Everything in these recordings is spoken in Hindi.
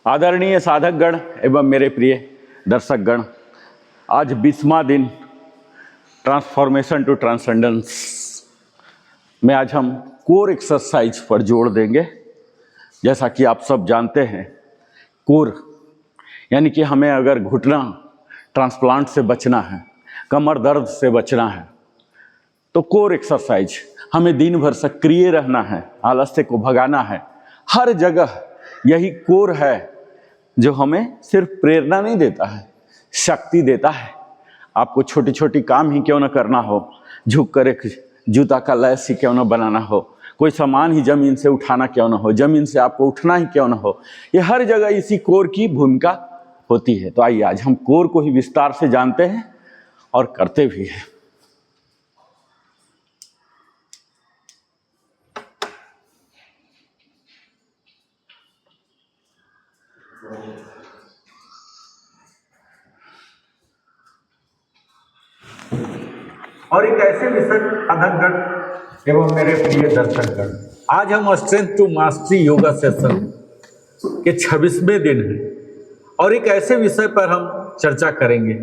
आदरणीय साधक गण एवं मेरे प्रिय दर्शक गण, आज 20वां दिन ट्रांसफॉर्मेशन टू ट्रांसेंडेंस में आज हम कोर एक्सरसाइज पर जोड़ देंगे। जैसा कि आप सब जानते हैं, कोर यानी कि हमें अगर घुटना ट्रांसप्लांट से बचना है, कमर दर्द से बचना है, तो कोर एक्सरसाइज हमें दिन भर सक्रिय रहना है, आलस्य को भगाना है। हर जगह यही कोर है जो हमें सिर्फ प्रेरणा नहीं देता है, शक्ति देता है। आपको छोटी छोटी काम ही क्यों ना करना हो, झुक कर एक जूता का लैस ही क्यों ना बनाना हो, कोई सामान ही जमीन से उठाना क्यों ना हो, जमीन से आपको उठना ही क्यों ना हो, ये हर जगह इसी कोर की भूमिका होती है। तो आइए आज हम कोर को ही विस्तार से जानते हैं और करते भी हैं। और एक ऐसे विषय साधक गण एवं मेरे प्रिय दर्शक गण, आज हम strength to mastery yoga session के 26वें दिन हैं और एक ऐसे विषय पर हम चर्चा करेंगे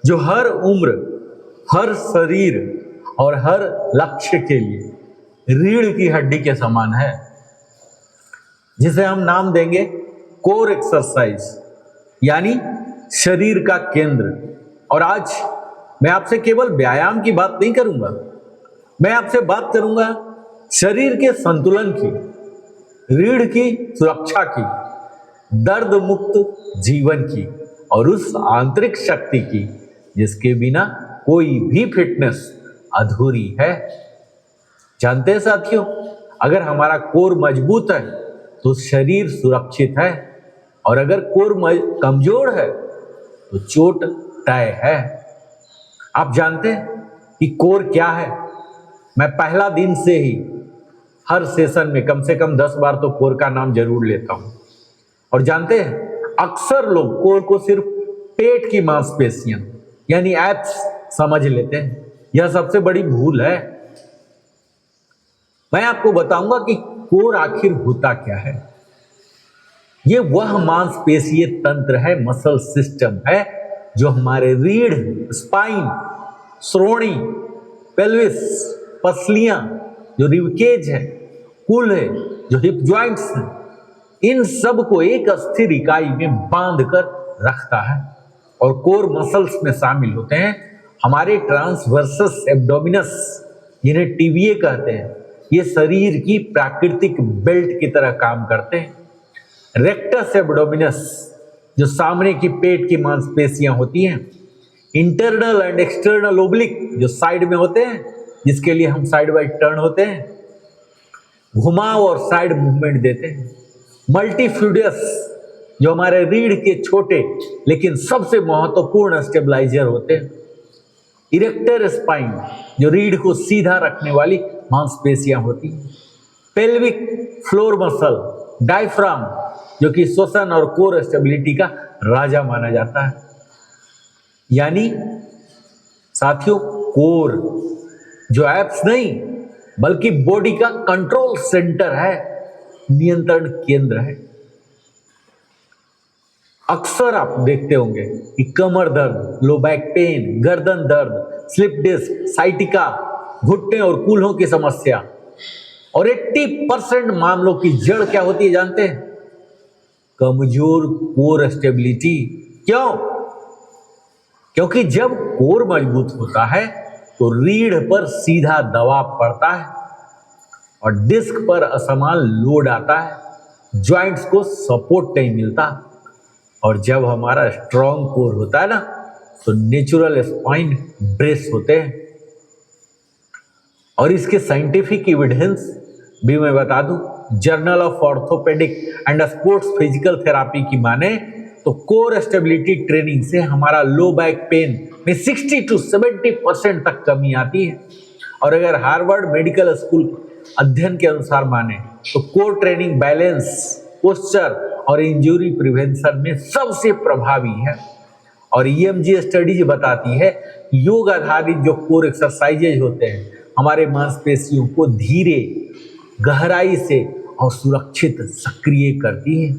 जो हर उम्र, हर शरीर और हर लक्ष्य के लिए रीढ़ की हड्डी के समान है, जिसे हम नाम देंगे कोर एक्सरसाइज यानी शरीर का केंद्र। और आज मैं आपसे केवल व्यायाम की बात नहीं करूंगा, मैं आपसे बात करूंगा शरीर के संतुलन की, रीढ़ की सुरक्षा की, दर्द मुक्त जीवन की और उस आंतरिक शक्ति की जिसके बिना कोई भी फिटनेस अधूरी है। जानते हैं साथियों, अगर हमारा कोर मजबूत है तो शरीर सुरक्षित है, और अगर कोर कमजोर है तो चोट तय है। आप जानते हैं कि कोर क्या है? मैं पहला दिन से ही हर सेशन में कम से कम 10 बार तो कोर का नाम जरूर लेता हूं। और जानते हैं, अक्सर लोग कोर को सिर्फ पेट की मांसपेशियां यानी एब्स समझ लेते हैं। यह सबसे बड़ी भूल है। मैं आपको बताऊंगा कि कोर आखिर होता क्या है। यह वह मांसपेशीय तंत्र है, मसल सिस्टम है, जो हमारे रीढ़, स्पाइन, श्रोणी, पेल्विस, पसलियां, जो रिबकेज है, कुल है, जो हिप जॉइंट्स हैं, इन सब को एक अस्थिर इकाई में बांध कर रखता है। और कोर मसल्स में शामिल होते हैं हमारे ट्रांसवर्सस एब्डोमिनस, जिन्हें टीबीए कहते हैं। ये शरीर की प्राकृतिक बेल्ट की तरह काम करते हैं। रेक्टस एब्डोमिनस, जो सामने की पेट की मांसपेशियां होती हैं। इंटरनल एंड एक्सटर्नल ओब्लिक, जो साइड में होते हैं, जिसके लिए हम साइड बाई टर्न होते हैं, घुमाव और साइड मूवमेंट देते हैं। मल्टीफ्यूडियस, जो हमारे रीढ़ के छोटे लेकिन सबसे महत्वपूर्ण स्टेबलाइजर होते हैं। इरेक्टर स्पाइन, जो रीढ़ को सीधा रखने वाली मांसपेशियां होती हैं। पेल्विक फ्लोर मसल, डायफ्राम, जो कि श्वसन और कोर स्टेबिलिटी का राजा माना जाता है। यानी साथियों, कोर जो एब्स नहीं बल्कि बॉडी का कंट्रोल सेंटर है, नियंत्रण केंद्र है। अक्सर आप देखते होंगे कि कमर दर्द, लो बैक पेन, गर्दन दर्द, स्लिप डिस्क, साइटिका, घुटने और कूल्हों की समस्या, और 80% मामलों की जड़ क्या होती है जानते हैं? कमजोर कोर स्टेबिलिटी। क्यों? क्योंकि जब कोर मजबूत होता है तो रीढ़ पर सीधा दबाव पड़ता है और डिस्क पर असमान लोड आता है, जॉइंट्स को सपोर्ट नहीं मिलता। और जब हमारा स्ट्रॉन्ग कोर होता है ना, तो नेचुरल स्पाइन ब्रेस होते हैं। और इसके साइंटिफिक एविडेंस भी मैं बता दूं, journal of orthopaedic and sports physical therapy की माने तो कोर स्टेबिलिटी ट्रेनिंग से हमारा लो बैक पेन में 60 to 70% तक कमी आती है। और अगर हार्वर्ड मेडिकल स्कूल अध्ययन के अनुसार माने तो कोर ट्रेनिंग बैलेंस, पोस्चर और इंजरी प्रिवेंशन में सबसे प्रभावी है। और ईएमजी स्टडीज बताती है योग आधारित जो कोर एक्सरसाइजेज होते हैं हमारे मांसपेशियों को धीरे, गहराई से और सुरक्षित सक्रिय करती है।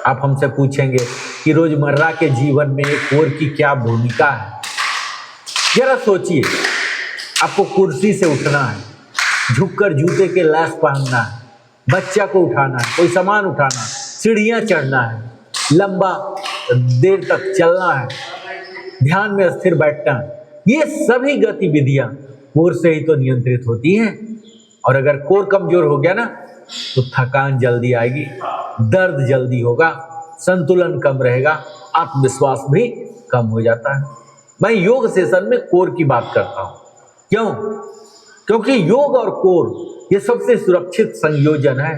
आप हमसे पूछेंगे कि रोजमर्रा के जीवन में कोर की क्या भूमिका है। जरा सोचिए, आपको कुर्सी से उठना है, झुककर जूते के लैस पहनना है, बच्चा को उठाना है, कोई सामान उठाना है, सीढ़ियां चढ़ना है, लंबा देर तक चलना है, ध्यान में स्थिर बैठना है। ये सभी गतिविधियां कोर से ही तो नियंत्रित होती हैं। और अगर कोर कमजोर हो गया ना तो थकान जल्दी आएगी, दर्द जल्दी होगा, संतुलन कम रहेगा, आत्मविश्वास भी कम हो जाता है। मैं योग सेशन में कोर की बात करता हूं। क्यों? क्योंकि योग और कोर ये सबसे सुरक्षित संयोजन है।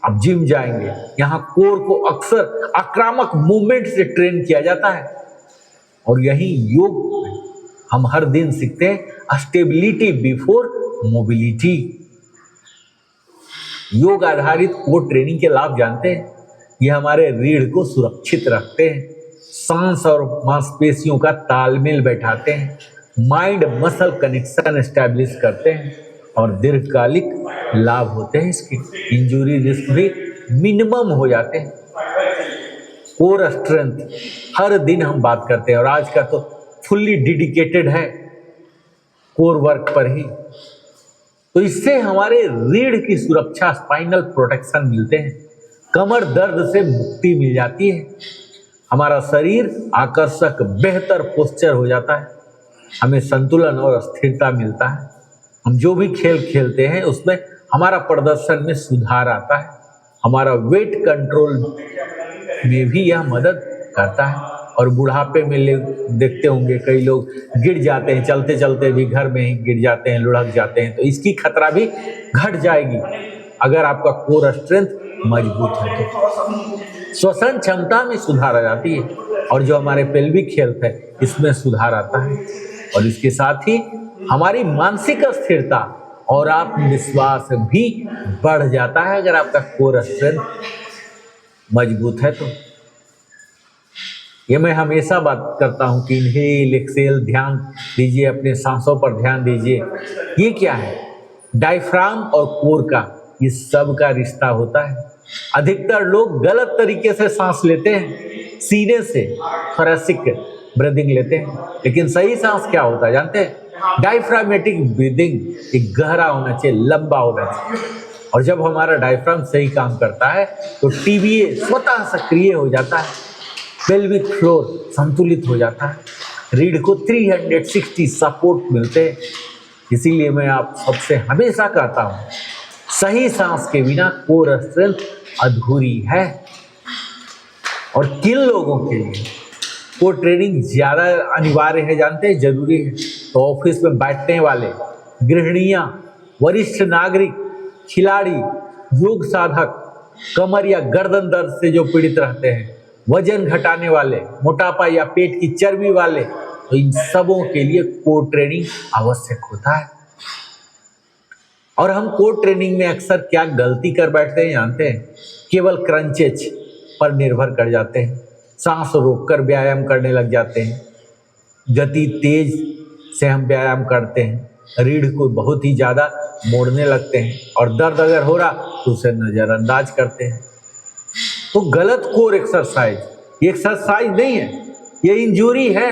आप जिम जाएंगे, यहाँ कोर को अक्सर आक्रामक मूवमेंट से ट्रेन किया जाता है। और यही योग हम हर दिन सीखते हैं स्टेबिलिटी बिफोर मोबिलिटी। योग आधारित कोर ट्रेनिंग के लाभ जानते हैं। ये हमारे रीढ़ को सुरक्षित रखते हैं, सांस और मांसपेशियों का तालमेल बैठाते हैं, माइंड मसल कनेक्शन एस्टैब्लिश करते हैं और दीर्घकालिक लाभ होते हैं। इसके इंजरी रिस्क भी मिनिमम हो जाते हैं। कोर स्ट्रेंथ हर दिन हम बात करते हैं और आज का तो फुल्ली डेडिकेटेड है कोर वर्क पर ही। तो इससे हमारे रीढ़ की सुरक्षा, स्पाइनल प्रोटेक्शन मिलते हैं, कमर दर्द से मुक्ति मिल जाती है, हमारा शरीर आकर्षक बेहतर पोस्चर हो जाता है, हमें संतुलन और स्थिरता मिलता है। हम जो भी खेल खेलते हैं उसमें हमारा प्रदर्शन में सुधार आता है, हमारा वेट कंट्रोल में भी यह मदद करता है। और बुढ़ापे में देखते होंगे कई लोग गिर जाते हैं, चलते चलते भी घर में ही गिर जाते हैं, लुढ़क जाते हैं। तो इसकी खतरा भी घट जाएगी अगर आपका कोर स्ट्रेंथ मजबूत है तो। श्वसन क्षमता में सुधार आ जाती है और जो हमारे पेल्विक हेल्थ है इसमें सुधार आता है। और इसके साथ ही हमारी मानसिक स्थिरता और आत्मविश्वास भी बढ़ जाता है अगर आपका कोर स्ट्रेंथ मजबूत है तो। ये मैं हमेशा बात करता हूँ कि इनहेल एक्सेल ध्यान दीजिए, अपने सांसों पर ध्यान दीजिए। ये क्या है? डायफ्राम और कोर का ये सब का रिश्ता होता है। अधिकतर लोग गलत तरीके से सांस लेते हैं, सीने से थोरैसिक ब्रीदिंग लेते हैं, लेकिन सही सांस क्या होता है जानते हैं? Diaphragmatic breathing. एक गहरा होना चाहिए, लंबा होना चाहिए। और जब हमारा डायफ्राम सही काम करता है तो टीबीए स्वतः सक्रिय हो जाता है, पेल्विक फ्लोर संतुलित हो जाता है, रीढ़ को 360 सपोर्ट मिलते हैं। इसीलिए मैं आप सबसे हमेशा कहता हूँ, सही सांस के बिना कोर स्ट्रेंथ अधूरी है। और किन लोगों के लिए कोर ट्रेनिंग ज़्यादा अनिवार्य है जानते हैं, जरूरी है? तो ऑफिस में बैठने वाले, गृहिणियाँ, वरिष्ठ नागरिक, खिलाड़ी, योग साधक, कमर या गर्दन दर्द से जो पीड़ित रहते हैं, वजन घटाने वाले, मोटापा या पेट की चर्बी वाले, तो इन सबों के लिए कोर ट्रेनिंग आवश्यक होता है। और हम कोर ट्रेनिंग में अक्सर क्या गलती कर बैठते हैं जानते हैं? केवल क्रंचेज पर निर्भर कर जाते हैं, सांस रोककर व्यायाम करने लग जाते हैं, गति तेज से हम व्यायाम करते हैं, रीढ़ को बहुत ही ज़्यादा मोड़ने लगते हैं और दर्द अगर हो रहा तो उसे नज़रअंदाज करते हैं। तो गलत कोर एक्सरसाइज ये एक्सरसाइज नहीं है, ये इंजरी है।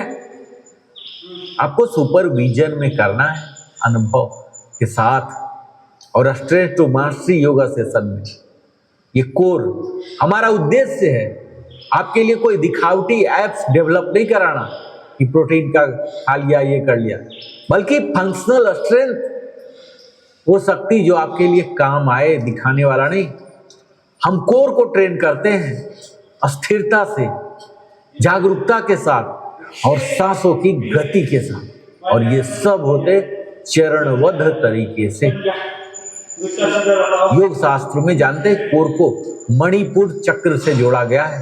आपको सुपरविजन में करना है, अनुभव के साथ। और strength to mastery yoga session में ये कोर हमारा उद्देश्य है। आपके लिए कोई दिखावटी एप्स डेवलप नहीं कराना कि प्रोटीन का खा लिया, ये कर लिया, बल्कि फंक्शनल स्ट्रेंथ, वो शक्ति जो आपके लिए काम आए, दिखाने वाला नहीं। हम कोर को ट्रेन करते हैं स्थिरता से, जागरूकता के साथ और सांसों की गति के साथ, और ये सब होते चरणबद्ध तरीके से। योग शास्त्र में जानते हैं कोर को मणिपुर चक्र से जोड़ा गया है,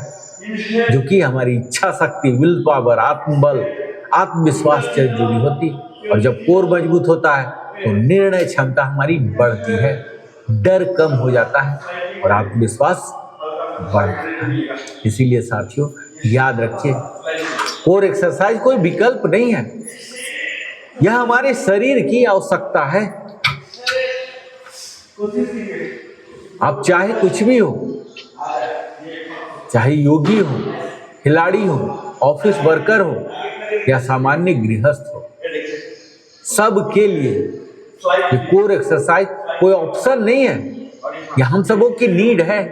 जो कि हमारी इच्छा शक्ति, विल पावर, आत्मबल, आत्मविश्वास से जुड़ी होती। और जब कोर मजबूत होता है तो निर्णय क्षमता हमारी बढ़ती है, डर कम हो जाता है और आत्मविश्वास बढ़ता है। इसीलिए साथियों याद रखिए, कोर एक्सरसाइज कोई विकल्प नहीं है, यह हमारे शरीर की आवश्यकता है। आप चाहे कुछ भी हो, चाहे योगी हो, खिलाड़ी हो, ऑफिस वर्कर हो या सामान्य गृहस्थ हो, सबके लिए ये कोर एक्सरसाइज कोई ऑप्शन नहीं है, ये हम सबों की नीड है।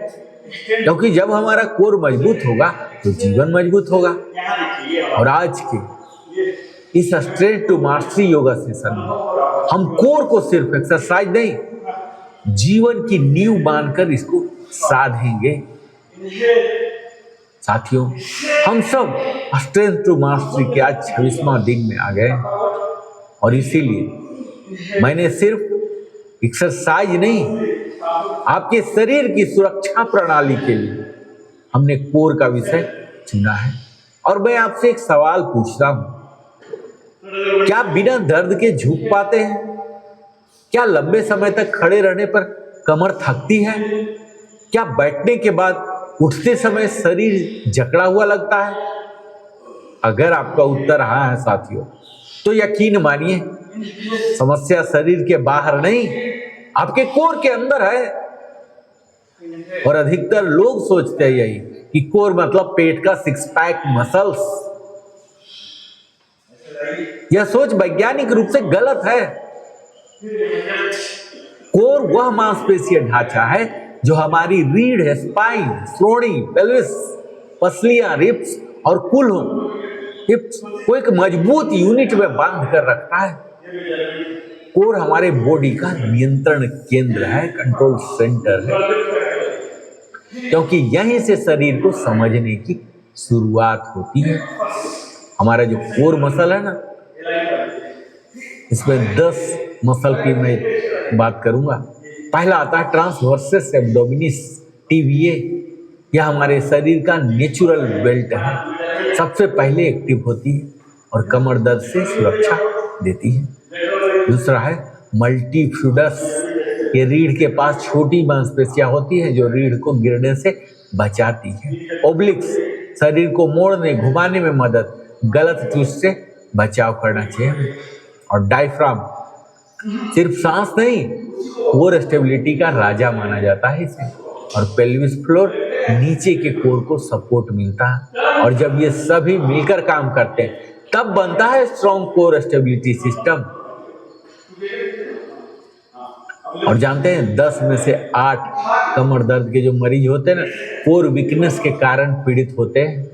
क्योंकि जब हमारा कोर मजबूत होगा तो जीवन मजबूत होगा। और आज के इस strength to mastery yoga session में हम कोर को सिर्फ एक्सरसाइज नहीं, जीवन की नींव मानकर इसको साधेंगे। साथियों, हम सब स्ट्रेंथ टू मास्टरी के आज 26वां दिन में आ गए और इसीलिए मैंने सिर्फ एक्सरसाइज नहीं, आपके शरीर की सुरक्षा प्रणाली के लिए हमने कोर का विषय चुना है। और मैं आपसे एक सवाल पूछता हूं, क्या आप बिना दर्द के झुक पाते हैं? क्या लंबे समय तक खड़े रहने पर कमर थकती है? क्या बैठने के बाद उठते समय शरीर जकड़ा हुआ लगता है? अगर आपका उत्तर हाँ है साथियों, तो यकीन मानिए समस्या शरीर के बाहर नहीं, आपके कोर के अंदर है। और अधिकतर लोग सोचते हैं यही कि कोर मतलब पेट का सिक्स पैक मसल्स। यह सोच वैज्ञानिक रूप से गलत है। कोर वह मांसपेशीय ढांचा है जो हमारी रीढ़, स्पाइन, श्रोणि, पेल्विस, पसलियां, रिब्स और कुल्ह हिप्स को एक मजबूत यूनिट में बांध कर रखता है। कोर हमारे बॉडी का नियंत्रण केंद्र है, कंट्रोल सेंटर है, क्योंकि यहीं से शरीर को समझने की शुरुआत होती है। हमारा जो कोर मसल है ना, इसमें 10 मसल की मैं बात करूंगा। पहला आता है ट्रांसवर्सस एब्डोमिनिस, टीवीए। यह हमारे शरीर का नेचुरल बेल्ट है, सबसे पहले एक्टिव होती है और कमर दर्द से सुरक्षा देती है। दूसरा है मल्टीफ्यूडस, ये रीढ़ के पास छोटी मांसपेशियां होती है जो रीढ़ को गिरने से बचाती है। ओब्लिक्स, शरीर को मोड़ने घुमाने में मदद, गलत ट्विस्ट से बचाव करना चाहिए। और डायफ्राम, सिर्फ सांस नहीं, कोर स्टेबिलिटी का राजा माना जाता है इसे। और पेल्विस फ्लोर, नीचे के कोर को सपोर्ट मिलता है। और जब ये सभी मिलकर काम करते हैं तब बनता है स्ट्रॉन्ग कोर स्टेबिलिटी सिस्टम। और जानते हैं 10 में से 8 कमर दर्द के जो मरीज होते हैं ना, कोर वीकनेस के कारण पीड़ित होते हैं।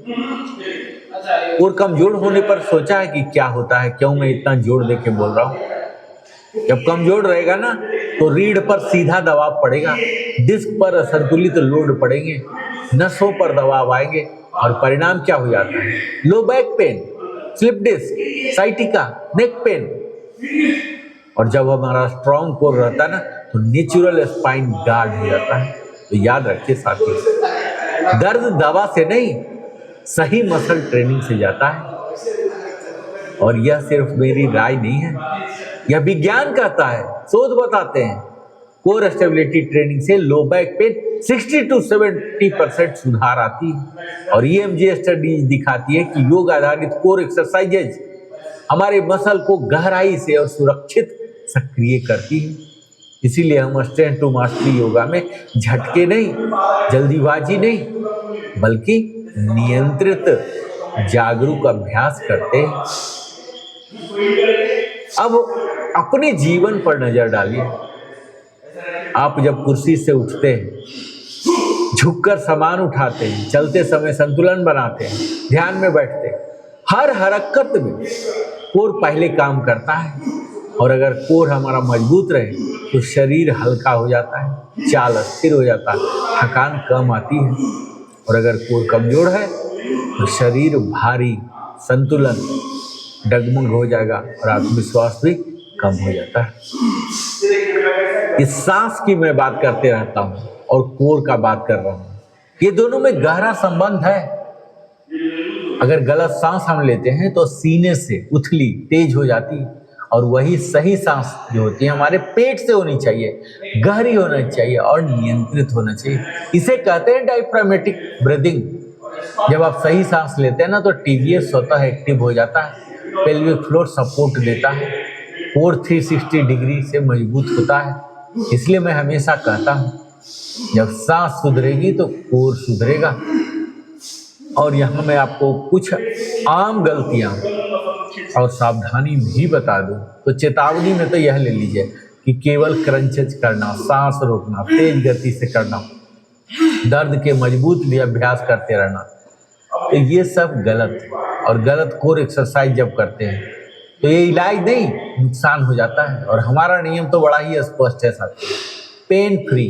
कोर कमजोर होने पर सोचा है कि क्या होता है, क्यों मैं इतना जोर देके बोल रहा हूँ। जब कमजोर रहेगा ना तो रीढ़ पर सीधा दबाव पड़ेगा, डिस्क पर असंतुलित लोड पड़ेंगे, नसों पर दबाव आएंगे और परिणाम क्या हो जाता है? Low back pain, slip disc, sciatica, neck pain. और जब हमारा स्ट्रॉन्ग कोर रहता है ना तो नेचुरल स्पाइन गार्ड हो जाता है। तो याद रखिए साथियों, दर्द दवा से नहीं, सही मसल ट्रेनिंग से जाता है। और यह सिर्फ मेरी राय नहीं है, यह विज्ञान कहता है, शोध बताते हैं। कोर स्टेबिलिटी ट्रेनिंग से लो बैक पेन 60 to 70% सुधार आती है। और EMG स्टडीज दिखाती है कि योग आधारित कोर एक्सरसाइजेज हमारे मसल को गहराई से और सुरक्षित सक्रिय करती है। इसीलिए हम स्ट्रेंथ टू मास्टरी योगा में झटके नहीं, जल्दीबाजी नहीं, बल्कि नियंत्रित जागरूक अभ्यास करते हैं। अब अपने जीवन पर नजर डालिए। आप जब कुर्सी से उठते हैं, झुककर सामान उठाते हैं, चलते समय संतुलन बनाते हैं, ध्यान में बैठते हैं, हर हरकत में कोर पहले काम करता है। और अगर कोर हमारा मजबूत रहे तो शरीर हल्का हो जाता है, चाल स्थिर हो जाता है, थकान कम आती है। और अगर कोर कमजोर है तो शरीर भारी, संतुलन डगमग हो जाएगा और आत्मविश्वास भी कम हो जाता है। इस सांस की मैं बात करते रहता हूँ और कोर का बात कर रहा हूँ, ये दोनों में गहरा संबंध है। अगर गलत सांस हम लेते हैं तो सीने से उथली तेज हो जाती है, और वही सही सांस जो होती है हमारे पेट से होनी चाहिए, गहरी होना चाहिए और नियंत्रित होना चाहिए। इसे कहते हैं डायफ्रामेटिक ब्रीदिंग। जब आप सही सांस लेते हैं ना तो टीवीएस स्वतः एक्टिव हो जाता है, पेल्विक फ्लोर सपोर्ट देता है, कोर 360 डिग्री से मजबूत होता है। इसलिए मैं हमेशा कहता हूँ, जब सांस सुधरेगी तो कोर सुधरेगा। और यहाँ मैं आपको कुछ आम गलतियां और सावधानी भी बता दूं। तो चेतावनी में तो यह ले लीजिए कि केवल क्रंचेज करना, सांस रोकना, तेज गति से करना, दर्द के मजबूत भी अभ्यास करते रहना, तो ये सब गलत है। और गलत कोर एक्सरसाइज जब करते हैं तो ये इलाज नहीं, नुकसान हो जाता है। और हमारा नियम तो बड़ा ही स्पष्ट है साथियों, pain free,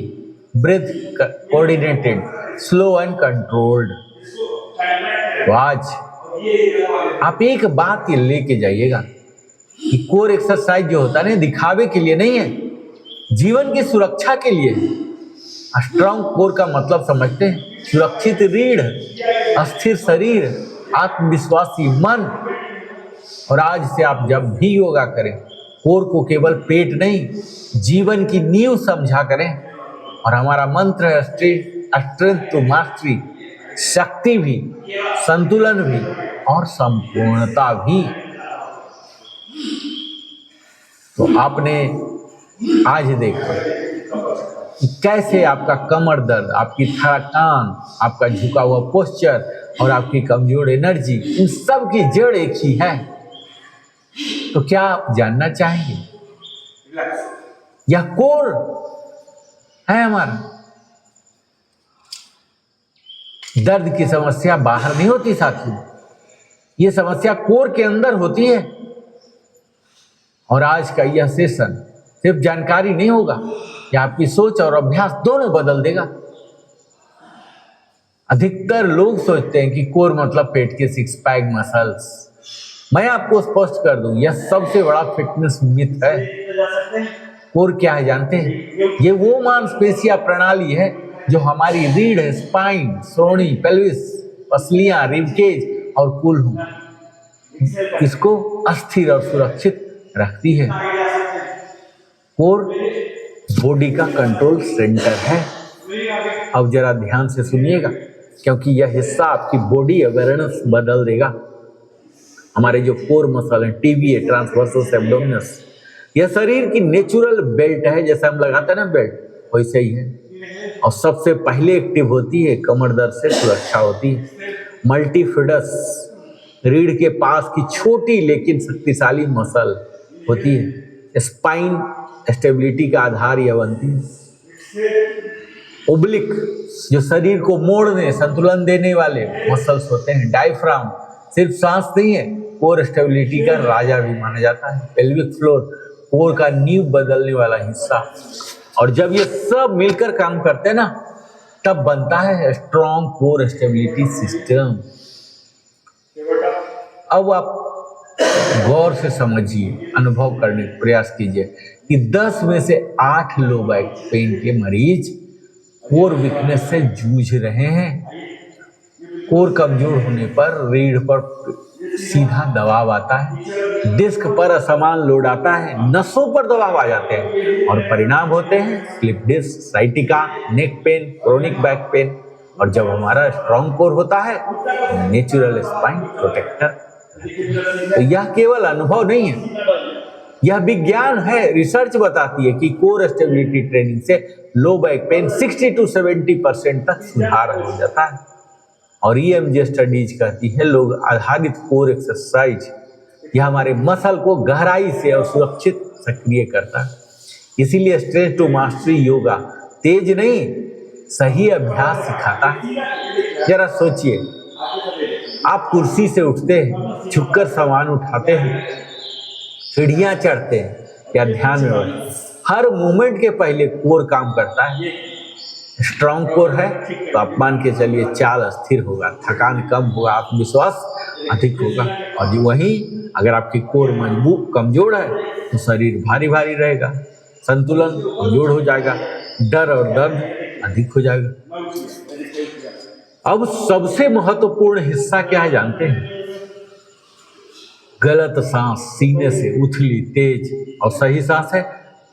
breath coordinated, slow and controlled. तो आज आप एक बात ये लेके जाइएगा कि कोर एक्सरसाइज जो होता है ना, दिखावे के लिए नहीं है, जीवन की सुरक्षा के लिए है। स्ट्रांग कोर का मतलब समझते हैं, सुरक्षित रीढ़, अस्थिर शरीर, आत्मविश्वासी मन। और आज से आप जब भी योगा करें, कोर को केवल पेट नहीं, जीवन की नींव समझा करें। और हमारा मंत्र है स्ट्रेंथ टू मास्टरी, शक्ति भी, संतुलन भी और संपूर्णता भी। तो आपने आज देखा कि कैसे आपका कमर दर्द, आपकी थकान, आपका झुका हुआ पोस्चर और आपकी कमजोर एनर्जी, इन सब की जड़ एक ही है। तो क्या आप जानना चाहेंगे? यह कोर है हमारा। दर्द की समस्या बाहर नहीं होती साथियों, ये समस्या कोर के अंदर होती है। और आज का यह सेशन सिर्फ जानकारी नहीं होगा, यह आपकी सोच और अभ्यास दोनों बदल देगा। अधिकतर लोग सोचते हैं कि कोर मतलब पेट के सिक्स पैक मसल्स। मैं आपको स्पष्ट कर दूं, यह सबसे बड़ा फिटनेस मिथ है। कोर क्या है जानते हैं? ये वो मांसपेशिया प्रणाली है जो हमारी रीढ़, स्पाइन, श्रोणि, पेल्विस, पसलियां, रिबकेज और कुल्हू, इसको अस्थिर और सुरक्षित रखती है। कोर बॉडी का कंट्रोल सेंटर है। अब जरा ध्यान से सुनिएगा, क्योंकि यह हिस्सा आपकी बॉडी अवेयरनेस बदल देगा। हमारे जो कोर मसल है, टीबीए, ट्रांसवर्सस एब्डोमिनस, यह शरीर की नेचुरल बेल्ट है। जैसे हम लगाते हैं ना बेल्ट, वैसे ही है। और सबसे पहले एक्टिव होती है, कमर दर्द से सुरक्षा होती है। मल्टीफिडस, रीढ़ के पास की छोटी लेकिन शक्तिशाली मसल होती है। स्पाइन स्टेबिलिटी का आधार यह बनती है। ओब्लिक, जो शरीर को मोड़ने, संतुलन देने वाले मसल्स होते हैं। डायफ्राम सिर्फ सांस नहीं है, कोर स्टेबिलिटी का राजा भी माना जाता है। पेल्विक फ्लोर, कोर का नींव बदलने वाला हिस्सा। और जब ये सब मिलकर काम करते हैं ना, तब बनता है स्ट्रॉन्ग कोर स्टेबिलिटी सिस्टम। अब आप गौर से समझिए, अनुभव करने का प्रयास कीजिए कि 10 में से 8 लो बैक पेन के मरीज कोर वीकनेस से जूझ रहे हैं। कोर कमजोर होने पर रीढ़ पर सीधा दबाव आता है, डिस्क पर असमान लोड आता है, नसों पर दबाव आ जाते हैं और परिणाम होते हैं slip disc, sciatica, neck pain, chronic back pain. और जब हमारा स्ट्रॉन्ग कोर होता है, नेचुरल स्पाइन प्रोटेक्टर। तो यह केवल अनुभव नहीं है, यह विज्ञान है। रिसर्च बताती है कि कोर स्टेबिलिटी ट्रेनिंग से लो बैक पेन 60 to 70% तक सुधार हो जाता है। और EMG स्टडीज कहती है लोग आधारित कोर एक्सरसाइज यह हमारे मसल को गहराई से और सुरक्षित सक्रिय करता है। इसीलिए स्ट्रेंथ टू मास्टरी योगा तेज नहीं, सही अभ्यास सिखाता है। जरा सोचिए, आप कुर्सी से उठते हैं, झुककर सामान उठाते हैं, सीढ़ियां चढ़ते हैं, या ध्यान में हर मूवमेंट के पहले कोर काम करता है। स्ट्रॉन्ग कोर है तो आप मान के चलिए चाल स्थिर होगा, थकान कम होगा, आत्मविश्वास अधिक होगा। और जो वहीं अगर आपकी कोर मजबूत कमजोर है तो शरीर भारी भारी रहेगा, संतुलन कमजोर हो जाएगा, डर और दर्द अधिक हो जाएगा। अब सबसे महत्वपूर्ण हिस्सा क्या है जानते हैं? गलत सांस सीने से उथली, तेज और सही सांस है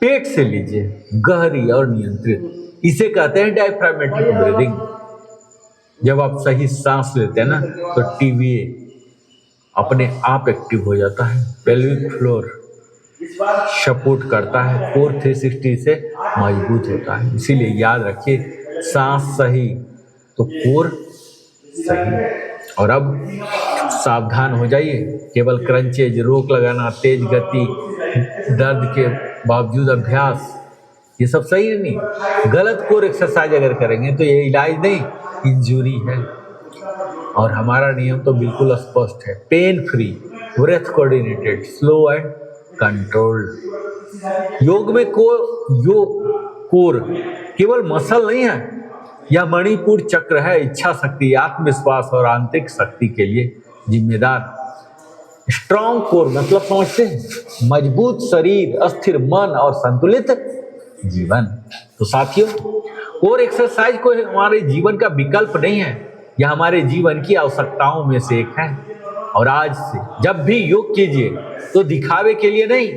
पेट से लीजिए, गहरी और नियंत्रित। इसे कहते हैं डायफ्रामेटिक ब्रीदिंग। जब आप सही सांस लेते हैं ना, तो टीबीए अपने आप एक्टिव हो जाता है, पेल्विक फ्लोर सपोर्ट करता है, कोर 360 से मजबूत होता है। इसीलिए याद रखिए, सांस सही तो कोर सही। और अब सावधान हो जाइए, केवल क्रंचेज, रोक लगाना, तेज गति, दर्द के बावजूद अभ्यास, ये सब सही नहीं। गलत कोर एक्सरसाइज अगर करेंगे तो ये इलाज नहीं, इंजरी है। और हमारा नियम तो बिल्कुल स्पष्ट है, pain free, breath coordinated, slow and controlled. योग में कोर केवल मसल नहीं है, यह मणिपुर चक्र है, इच्छा शक्ति, आत्मविश्वास और आंतरिक शक्ति के लिए जिम्मेदार। स्ट्रॉन्ग कोर मतलब समझते हैं, मजबूत शरीर, अस्थिर मन और संतुलित जीवन। तो साथियों, कोर एक्सरसाइज को हमारे जीवन का विकल्प नहीं है, यह हमारे जीवन की आवश्यकताओं में से एक है। और आज से जब भी योग कीजिए तो दिखावे के लिए नहीं,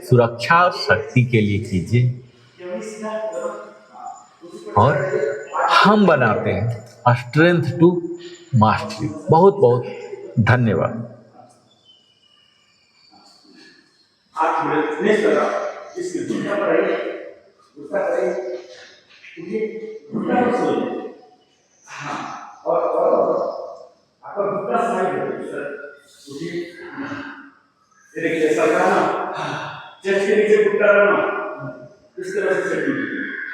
सुरक्षा और शक्ति के लिए कीजिए। और हम बनाते हैं स्ट्रेंथ टू मास्टरी। बहुत बहुत धन्यवाद। चेस्ट के नीचे घुटना रखना, इस तरह से सेटिंग।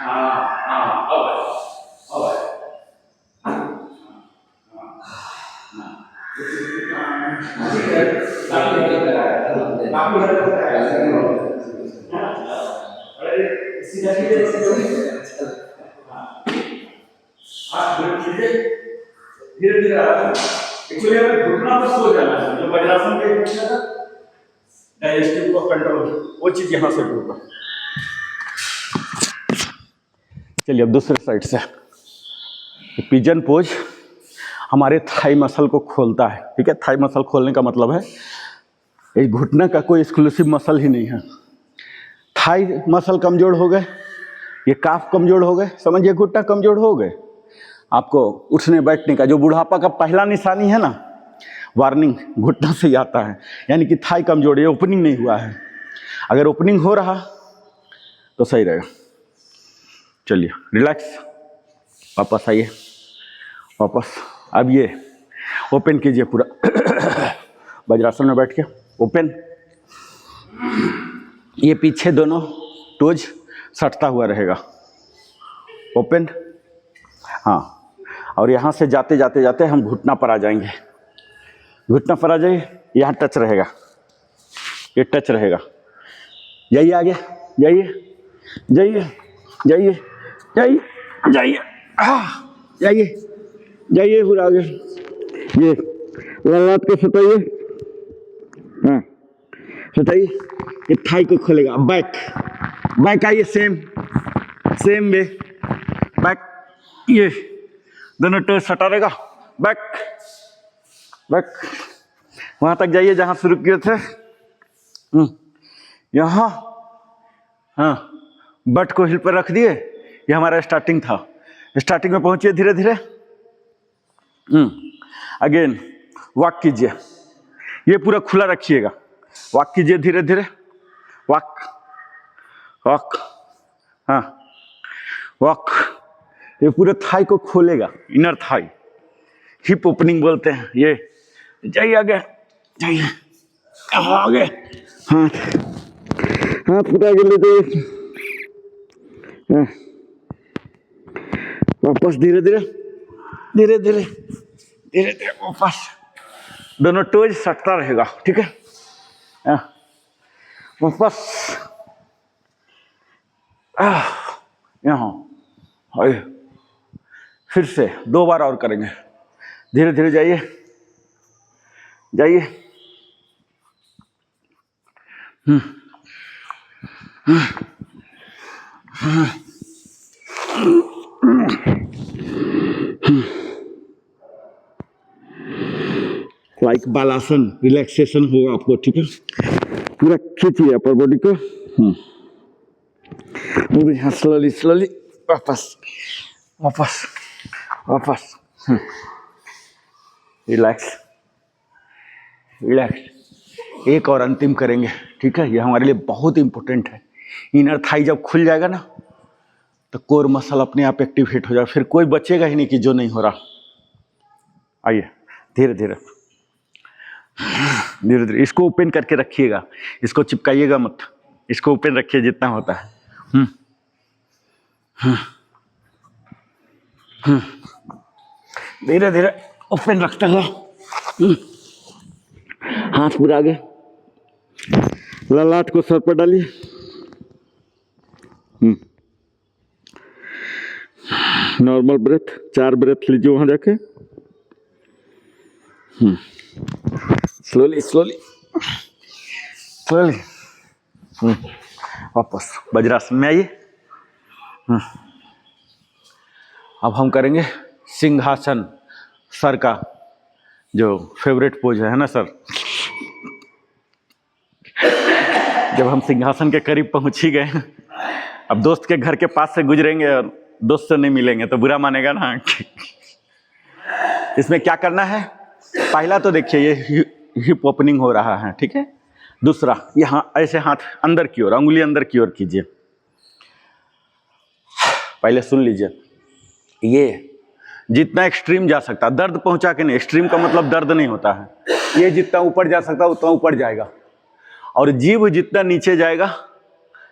हाँ हाँ, अब धीरे धीरे एक्चुअली हमें घुटना पर सो जाना है, जो वज्रासन में डाइजेस्टिव को कंट्रोल, वो चीज यहाँ से होगा। चलिए अब दूसरे साइड से, पिजन पोज हमारे थाई मसल को खोलता है। ठीक है, थाई मसल खोलने का मतलब है ये घुटना का कोई एक्सक्लूसिव मसल ही नहीं है। थाई मसल कमजोर हो गए, ये काफ कमजोर हो गए, समझिए घुटना कमजोर हो गए, आपको उठने बैठने का जो बुढ़ापा का पहला निशानी है ना, वार्निंग घुटना से ही आता है। यानी कि थाई कमजोर है, ओपनिंग नहीं हुआ है। अगर ओपनिंग हो रहा तो सही रहेगा। चलिए रिलैक्स, वापस आइए, वापस। अब ये ओपन कीजिए पूरा वज्रासन में बैठ के, ओपन। ये पीछे दोनों टोज सटता हुआ रहेगा, ओपन। हाँ, और यहाँ से जाते जाते जाते हम घुटना पर आ जाएंगे। घुटना पर आ जाइए, यहाँ टच रहेगा, ये टच रहेगा। जाइए आगे, जाइए जाइए जाइए जाइए जाइए जाइए जाइए पूरा आगे। ये लात को सताइए, हाँ सताइए, ये थाई को खोलेगा। बैक बैक आइए, सेम वे बैक, ये दोनों टोज सटा रहेगा। बैक बैक, वहां तक जाइए जहां शुरू किए थे, यहाँ। हाँ, बट को हिल पर रख दिए, ये हमारा स्टार्टिंग था। स्टार्टिंग में पहुंचिए धीरे धीरे। अगेन वॉक कीजिए, ये पूरा खुला रखिएगा। वॉक कीजिए धीरे धीरे, वॉक वॉक, हाँ वॉक। ये पूरे थाई को खोलेगा, इनर थाई, हिप ओपनिंग बोलते हैं ये। जाइए आगे, जाइए आगे, हाथ हाथ पूरा आगे ले जाइए, वापस धीरे धीरे धीरे धीरे धीरे धीरे वापस। दोनों टोज सटता रहेगा, ठीक है। वापस यहाँ, फिर से 2 बार और करेंगे। धीरे धीरे जाइए जाइए, लाइक बालासन, रिलैक्सेशन होगा आपको, ठीक है। पूरा खींचिए अपर बॉडी को, यहाँ स्लोली स्लोली वापस वापस वापस। Relax relax. एक और अंतिम करेंगे, ठीक है। ये हमारे लिए बहुत इंपॉर्टेंट है। इनर थाई जब खुल जाएगा ना, तो कोर मसल अपने आप एक्टिवेट हो जाएगा, फिर कोई बचेगा ही नहीं कि जो नहीं हो रहा। आइए, धीरे धीरे धीरे धीरे। इसको ओपन करके रखिएगा, इसको चिपकाइएगा मत, इसको ओपन रखिए जितना होता है। धीरे धीरे ओपन रखते हुए हाथ पूरा आगे, ललाट को सर पर डालिए। नॉर्मल ब्रेथ, 4 ब्रेथ लीजिए वहां जाके। Slowly slowly slowly. वापस वज्रासन में आइए। अब हम करेंगे सिंहासन, सर का जो फेवरेट पोज है ना सर। जब हम सिंहासन के करीब पहुंच ही गए, अब दोस्त के घर के पास से गुजरेंगे और दोस्त से नहीं मिलेंगे तो बुरा मानेगा ना। इसमें क्या करना है, पहला तो देखिए ये हिप ओपनिंग हो रहा है, ठीक है। दूसरा, यहाँ ऐसे हाथ अंदर की ओर, अंगुली अंदर की ओर कीजिए। पहले सुन लीजिए, ये जितना एक्सट्रीम जा सकता, दर्द पहुंचा के नहीं, एक्सट्रीम का मतलब दर्द नहीं होता है। ये जितना ऊपर जा सकता उतना ऊपर जाएगा, और जीभ जितना नीचे जाएगा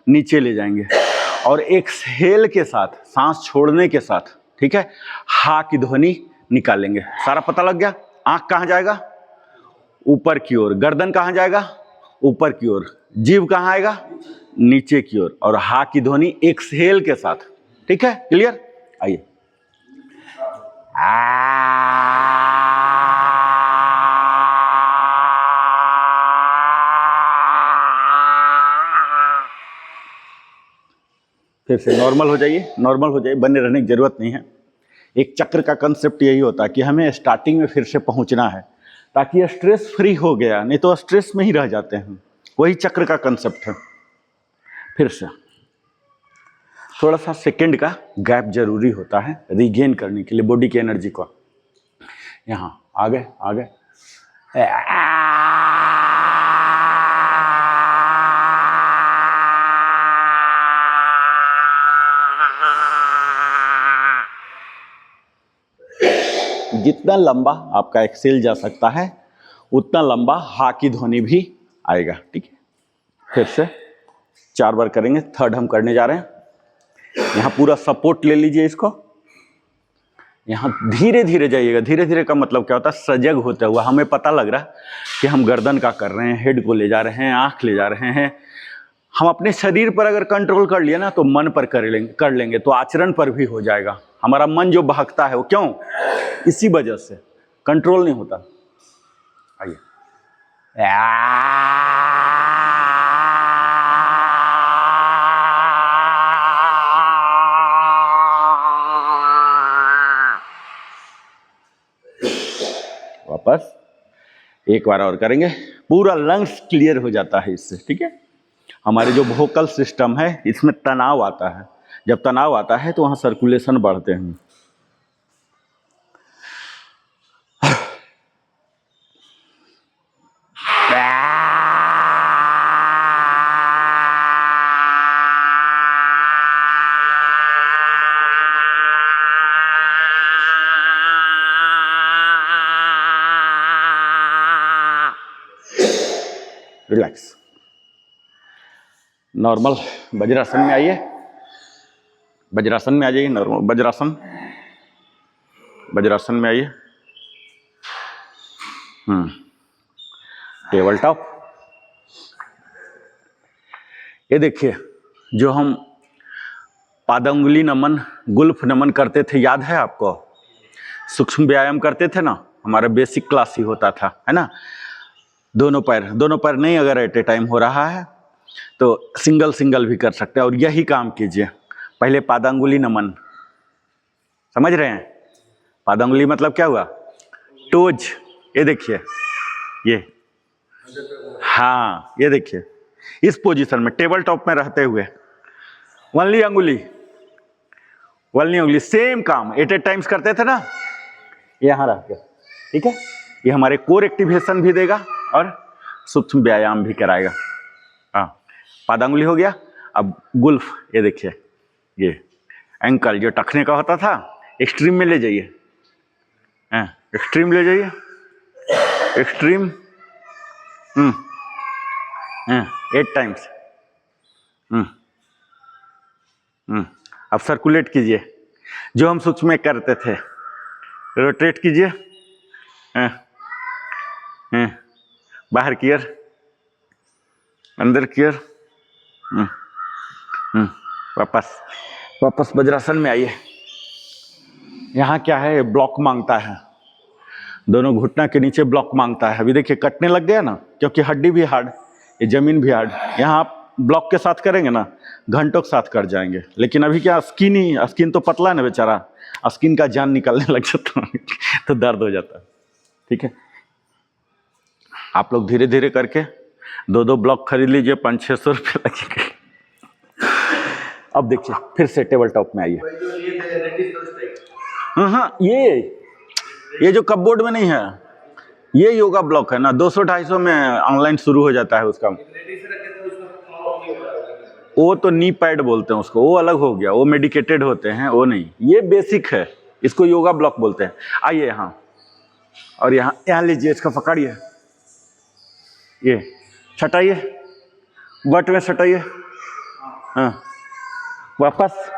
नीचे ले जाएंगे, और एक्सहेल के साथ, सांस छोड़ने के साथ, ठीक है, हा की ध्वनि निकालेंगे। सारा पता लग गया। आंख कहाँ जाएगा, ऊपर की ओर। गर्दन कहाँ जाएगा, ऊपर की ओर। जीभ कहाँ आएगा, नीचे की ओर, और हा की ध्वनि एक्सहेल के साथ, ठीक है। क्लियर? आइए। फिर से नॉर्मल हो जाइए, नॉर्मल हो जाइए, बने रहने की जरूरत नहीं है। एक चक्र का कंसेप्ट यही होता है कि हमें स्टार्टिंग में फिर से पहुंचना है, ताकि स्ट्रेस फ्री हो गया, नहीं तो स्ट्रेस में ही रह जाते हैं। वही चक्र का कंसेप्ट है। फिर से थोड़ा सा सेकंड का गैप जरूरी होता है रीगेन करने के लिए बॉडी की एनर्जी को। यहाँ आगे आगे, जितना लंबा आपका एक्सेल जा सकता है उतना लंबा हा की ध्वनि भी आएगा, ठीक है। फिर से 4 बार करेंगे, थर्ड हम करने जा रहे हैं। यहाँ पूरा सपोर्ट ले लीजिए इसको। यहाँ धीरे धीरे जाइएगा। धीरे धीरे का मतलब क्या होता है, सजग होता हुआ। हमें पता लग रहा है कि हम गर्दन का कर रहे हैं, हेड को ले जा रहे हैं, आंख ले जा रहे हैं। हम अपने शरीर पर अगर कंट्रोल कर लिया ना तो मन पर कर लेंगे तो आचरण पर भी हो जाएगा। हमारा मन जो बहकता है वो क्यों, इसी वजह से कंट्रोल नहीं होता। आइए, वापस एक बार और करेंगे। पूरा लंग्स क्लियर हो जाता है इससे, ठीक है। हमारे जो वोकल सिस्टम है इसमें तनाव आता है। जब तनाव आता है तो वहाँ सर्कुलेशन बढ़ते हैं। रिलैक्स। नॉर्मल वज्रासन में आइए, वज्रासन में आ जाइए। नॉर्मल वज्रासन, वज्रासन में आइए। Table top. ये देखिए, जो हम पादंगुली नमन, गुल्फ नमन करते थे, याद है आपको? सूक्ष्म व्यायाम करते थे ना, हमारा बेसिक क्लास ही होता था, है ना। दोनों पैर नहीं, अगर एट ए टाइम हो रहा है तो सिंगल सिंगल भी कर सकते हैं। और यही काम कीजिए। पहले पादांगुली नमन, समझ रहे हैं? पादांगुली मतलब क्या हुआ, टोज। ये देखिए, ये, हाँ, ये देखिए, इस पोजीशन में टेबल टॉप में रहते हुए वनली अंगुली, सेम काम एट ए टाइम्स करते थे ना, यहाँ रह के, ठीक है। ये हमारे कोर एक्टिवेशन भी देगा और सूक्ष्म व्यायाम भी कराएगा। हाँ, पादांगुली हो गया। अब गुल्फ, ये देखिए, ये एंकल जो टखने का होता था, एक्सट्रीम में ले जाइए, एक्सट्रीम ले जाइए। Extreme 8 times. अब सर्कुलेट कीजिए, जो हम सूक्ष्म में करते थे। रोटेट कीजिए, बाहर की ओर, अंदर की ओर, वापस वापस वज्रासन में आइए। यहाँ क्या है, ब्लॉक मांगता है, दोनों घुटना के नीचे ब्लॉक मांगता है। अभी देखिए कटने लग गया ना, क्योंकि हड्डी भी हार्ड, ये जमीन भी हार्ड। यहाँ आप ब्लॉक के साथ करेंगे ना, घंटों के साथ कर जाएंगे। लेकिन अभी क्या, स्किन तो पतला है ना बेचारा, स्किन का जान निकलने लग जाता है तो दर्द हो जाता है। ठीक है, आप लोग धीरे धीरे करके 2-2 ब्लॉक खरीद लीजिए, 500-600 रुपये लगेंगे। अब देखिए फिर से टेबल टॉप में आइए। हाँ, ये जो कपबोर्ड में नहीं है, ये योगा ब्लॉक है ना, 200-250 में ऑनलाइन शुरू हो जाता है उसका। वो तो नी पैड बोलते हैं उसको, वो अलग हो गया, वो मेडिकेटेड होते हैं, वो नहीं, ये बेसिक है, इसको योगा ब्लॉक बोलते हैं। आइए यहाँ, और यहाँ लीजिए, इसका पकड़िए, ये सटाइए, बट में सटाइए, हाँ, वापस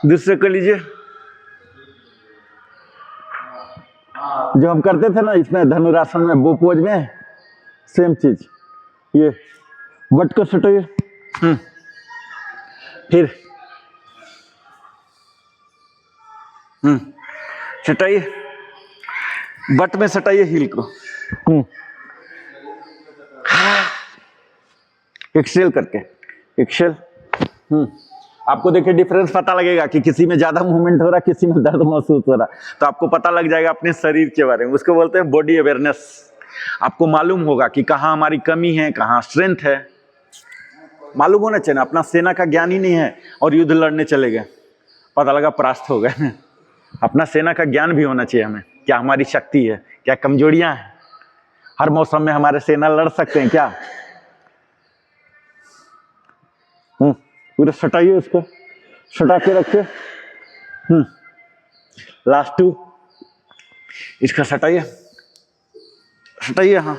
दूसरे को लीजिए। जो हम करते थे ना इसमें धनुरासन में, वो पोज में सेम चीज, ये बट को सटाइए, फिर सटाइए, बट में सटाइए हील को, एक्सेल करके, एक्सेल। आपको देखिए डिफरेंस पता लगेगा कि किसी में ज्यादा मूवमेंट हो रहा है, किसी में दर्द महसूस हो रहा है, तो आपको पता लग जाएगा अपने शरीर के बारे में। उसको बोलते हैं बॉडी अवेयरनेस। आपको मालूम होगा कि कहाँ हमारी कमी है, कहाँ स्ट्रेंथ है, मालूम होना चाहिए ना। अपना सेना का ज्ञान ही नहीं है और युद्ध लड़ने चले गए, पता लगा परास्त हो गए। अपना सेना का ज्ञान भी होना चाहिए हमें, क्या हमारी शक्ति है, क्या कमजोरियां हैं, हर मौसम में हमारे सेना लड़ सकते हैं क्या। पूरे सटाइए, उसको सटा के रखिए। लास्ट 2, इसका सटाइए, सटाइए, हाँ,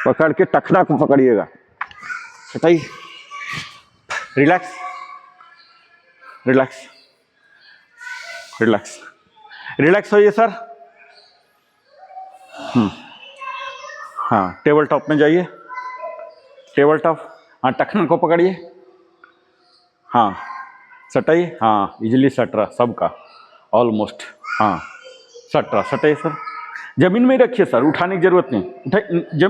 पकड़ के टखना को पकड़िएगा, सटाइए, रिलैक्स, रिलैक्स, रिलैक्स, रिलैक्स होइए सर। हाँ, टेबल टॉप में जाइए, टेबल टॉप, हाँ, टखना को पकड़िए, हाँ, सटाइए, हाँ, इजिली सट रहा सबका, ऑलमोस्ट, हाँ, सट रहा, सटाइए सर। जमीन में ही रखिए सर, उठाने की जरूरत नहीं,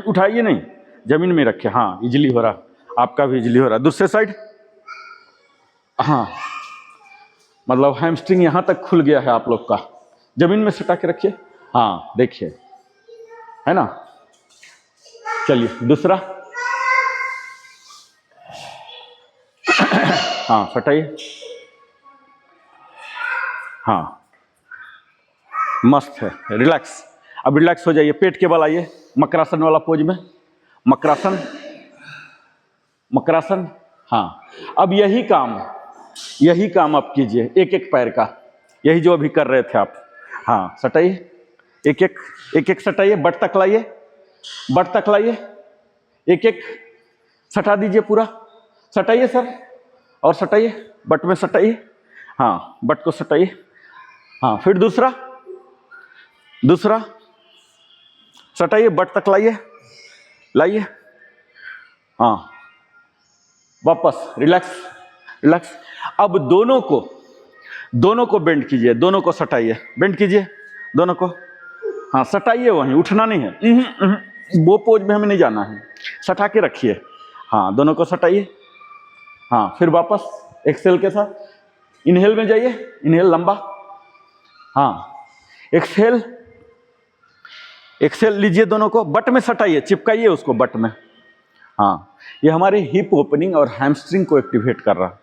उठाइए नहीं, जमीन में रखिए, हाँ, इजिली हो रहा, आपका भी इजिली हो रहा। दूसरे साइड, हाँ, मतलब हैमस्ट्रिंग यहाँ तक खुल गया है आप लोग का, जमीन में सटा के रखिए, हाँ, देखिए, है ना। चलिए दूसरा, हाँ, सटाइए, हाँ, मस्त है, रिलैक्स। अब रिलैक्स हो जाइए, पेट के बल आइए, मकरासन वाला पोज में, मकरासन, मकरासन, हाँ। अब यही काम आप कीजिए, एक एक पैर का, यही जो अभी कर रहे थे आप, हाँ, सटाइए, एक एक सटाइए, बट तक लाइए, बट तक लाइए, एक एक सटा दीजिए पूरा, सटाइए सर, और सटाइए, बट में सटाइए, हाँ, बट को सटाइए, हाँ, फिर दूसरा सटाइए, बट तक लाइए, लाइए, हाँ, वापस, रिलैक्स, रिलैक्स। अब दोनों को बेंड कीजिए, दोनों को सटाइए, बेंड कीजिए दोनों को, हाँ, सटाइए, वहीं उठना नहीं है, वो पोज में हमें नहीं जाना है, सटा के रखिए, हाँ, दोनों को सटाइए, हाँ, फिर वापस एक्सेल के साथ, इनहेल में जाइए, इनहेल लंबा, हाँ, एक्सेल लीजिए, दोनों को बट में सटाइए, चिपकाइए उसको बट में, हाँ, ये हमारे हिप ओपनिंग और हैमस्ट्रिंग को एक्टिवेट कर रहा है।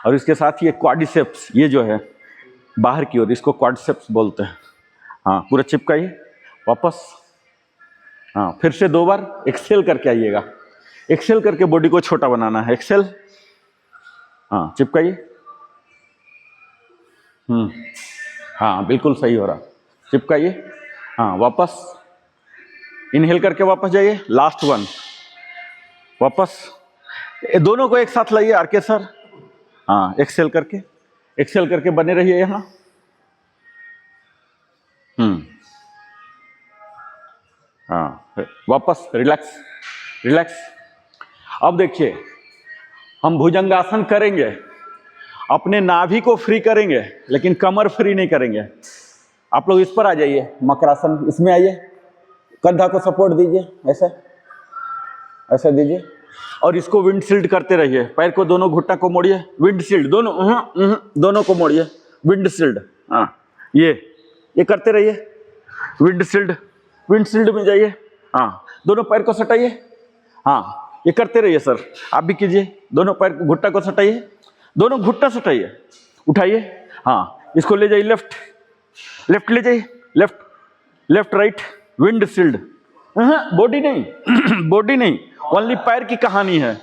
और इसके साथ ये क्वाड्रिसेप्स, ये जो है बाहर की ओर, इसको क्वाड्रिसेप्स बोलते हैं, हाँ, पूरा चिपकाइए, वापस, हाँ, फिर से 2 बार एक्सेल करके आइएगा, एक्सेल करके बॉडी को छोटा बनाना है, एक्सेल, हाँ, चिपकाइए, हाँ बिल्कुल सही हो रहा, चिपकाइए। हाँ वापस इनहेल करके वापस जाइए, लास्ट वन, वापस। दोनों को एक साथ लाइए आरके सर। हाँ एक्सेल करके बने रहिए यहाँ। हाँ वापस, रिलैक्स रिलैक्स। अब देखिए हम भुजंगासन करेंगे, अपने नाभि को फ्री करेंगे लेकिन कमर फ्री नहीं करेंगे। आप लोग इस पर आ जाइए, मकरासन, इसमें आइए, कंधा को सपोर्ट दीजिए, ऐसे ऐसे दीजिए और इसको विंडशील्ड करते रहिए। पैर को दोनों घुटना को मोड़िए, विंडशील्ड दोनों को मोड़िए, विंडशील्ड। हाँ ये करते रहिए, विंडशील्ड में जाइए। हाँ दोनों पैर को सटाइए। हाँ ये करते रहिए सर, आप भी कीजिए। दोनों पैर घुटना को सटाइए, दोनों घुटना सटाइए, उठाइए। हाँ इसको ले जाइए, लेफ्ट ले जाइए, लेफ्ट राइट, विंडशील्ड। बॉडी नहीं बॉडी नहीं, ओनली पैर की कहानी है।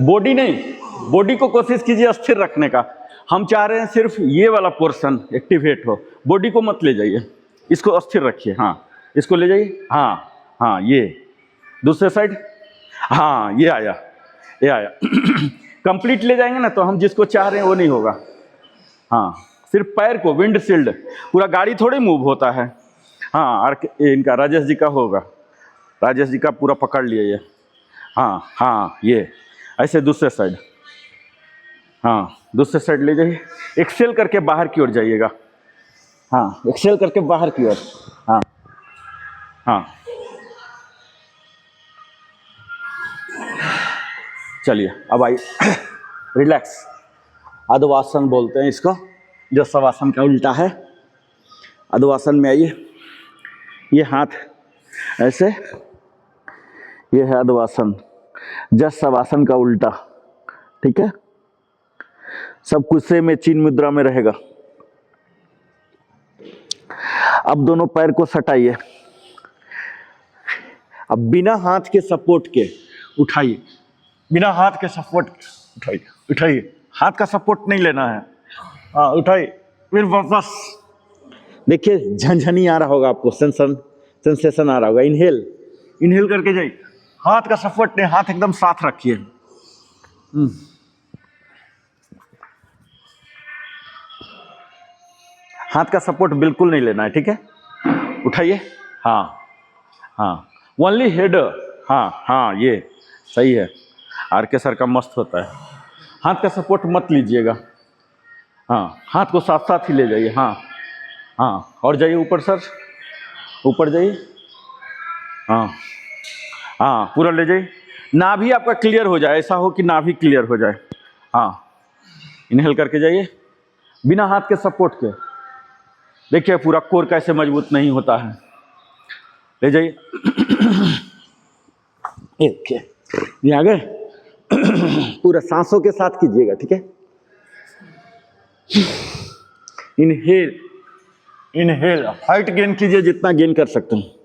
बॉडी नहीं, बॉडी को कोशिश कीजिए स्थिर रखने का। हम चाह रहे हैं सिर्फ ये वाला पोर्शन एक्टिवेट हो, बॉडी को मत ले जाइए, इसको अस्थिर रखिए। हाँ इसको ले जाइए। हाँ ये दूसरे साइड। हाँ ये आया कंप्लीट ले जाएंगे ना तो हम जिसको चाह रहे हैं वो नहीं होगा। हाँ सिर्फ पैर को विंडशील्ड, पूरा गाड़ी थोड़ी मूव होता है। हाँ इनका राजेश जी का होगा, राजेश जी का पूरा पकड़ लिया ये। हाँ ये ऐसे दूसरे साइड। हाँ दूसरे साइड ले जाइए, एक्सेल करके बाहर की ओर जाइएगा। हाँ एक्सेल करके बाहर की ओर। हाँ चलिए अब आइए, रिलैक्स। अधवासन बोलते हैं इसको, जो शवासन का उल्टा है। अधवासन में आइए, ये हाथ ऐसे, ये है अधवासन, जस्ट शवासन का उल्टा। ठीक है, सब कुछ से में चिन्ह मुद्रा में रहेगा। अब दोनों पैर को सटाइए, अब बिना हाथ के सपोर्ट के उठाइए, बिना हाथ के सपोर्ट के उठाइए, हाथ का सपोर्ट नहीं लेना है। हाँ उठाइए, फिर वापस। देखिए झनझनी आ रहा होगा आपको, सेंसेशन आ रहा होगा। इनहेल करके जाइए, हाथ का सपोर्ट नहीं, हाथ एकदम साथ रखिए। हाथ का सपोर्ट बिल्कुल नहीं लेना है, ठीक है। उठाइए। हाँ ओनली हेड। हाँ ये सही है, आरके सर का मस्त होता है। हाथ का सपोर्ट मत लीजिएगा। हाँ हाथ को साथ साथ ही ले जाइए। हाँ और जाइए ऊपर सर, ऊपर जाइए। हाँ पूरा ले जाइए, नाभि आपका क्लियर हो जाए, ऐसा हो कि नाभि क्लियर हो जाए। हाँ इनहेल करके जाइए बिना हाथ के सपोर्ट के। देखिए पूरा कोर कैसे मजबूत नहीं होता है। ले जाइए। ये आ गए। पूरा सांसों के साथ कीजिएगा, ठीक है। इनहेल हाइट गेन कीजिए जितना गेन कर सकते हैं।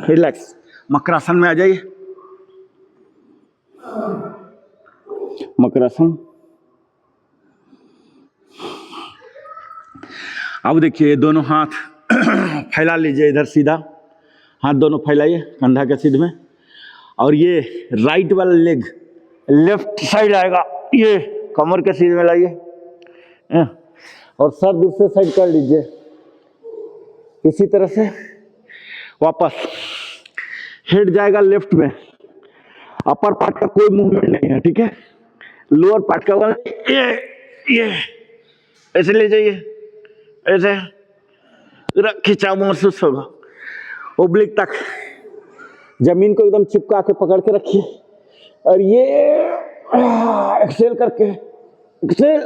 रिलैक्स, मकरासन में आ जाइए। मकरासन। अब देखिए दोनों हाथ फैला लीजिए, इधर सीधा हाथ दोनों फैलाइए कंधा के सीध में, और ये राइट वाला लेग लेफ्ट साइड आएगा, ये कमर के सीध में लाइए, और सर दूसरे साइड कर लीजिए इसी तरह से। वापस हेड जाएगा लेफ्ट में, अपर पार्ट का कोई मूवमेंट नहीं है, ठीक है। लोअर पार्ट का वाला ये ऐसे ले जाइए, ऐसे खिंचाव महसूस होगा। ओब्लिक तक जमीन को एकदम चिपका के पकड़ के रखिए, और ये एक्सेल करके एक्सेल,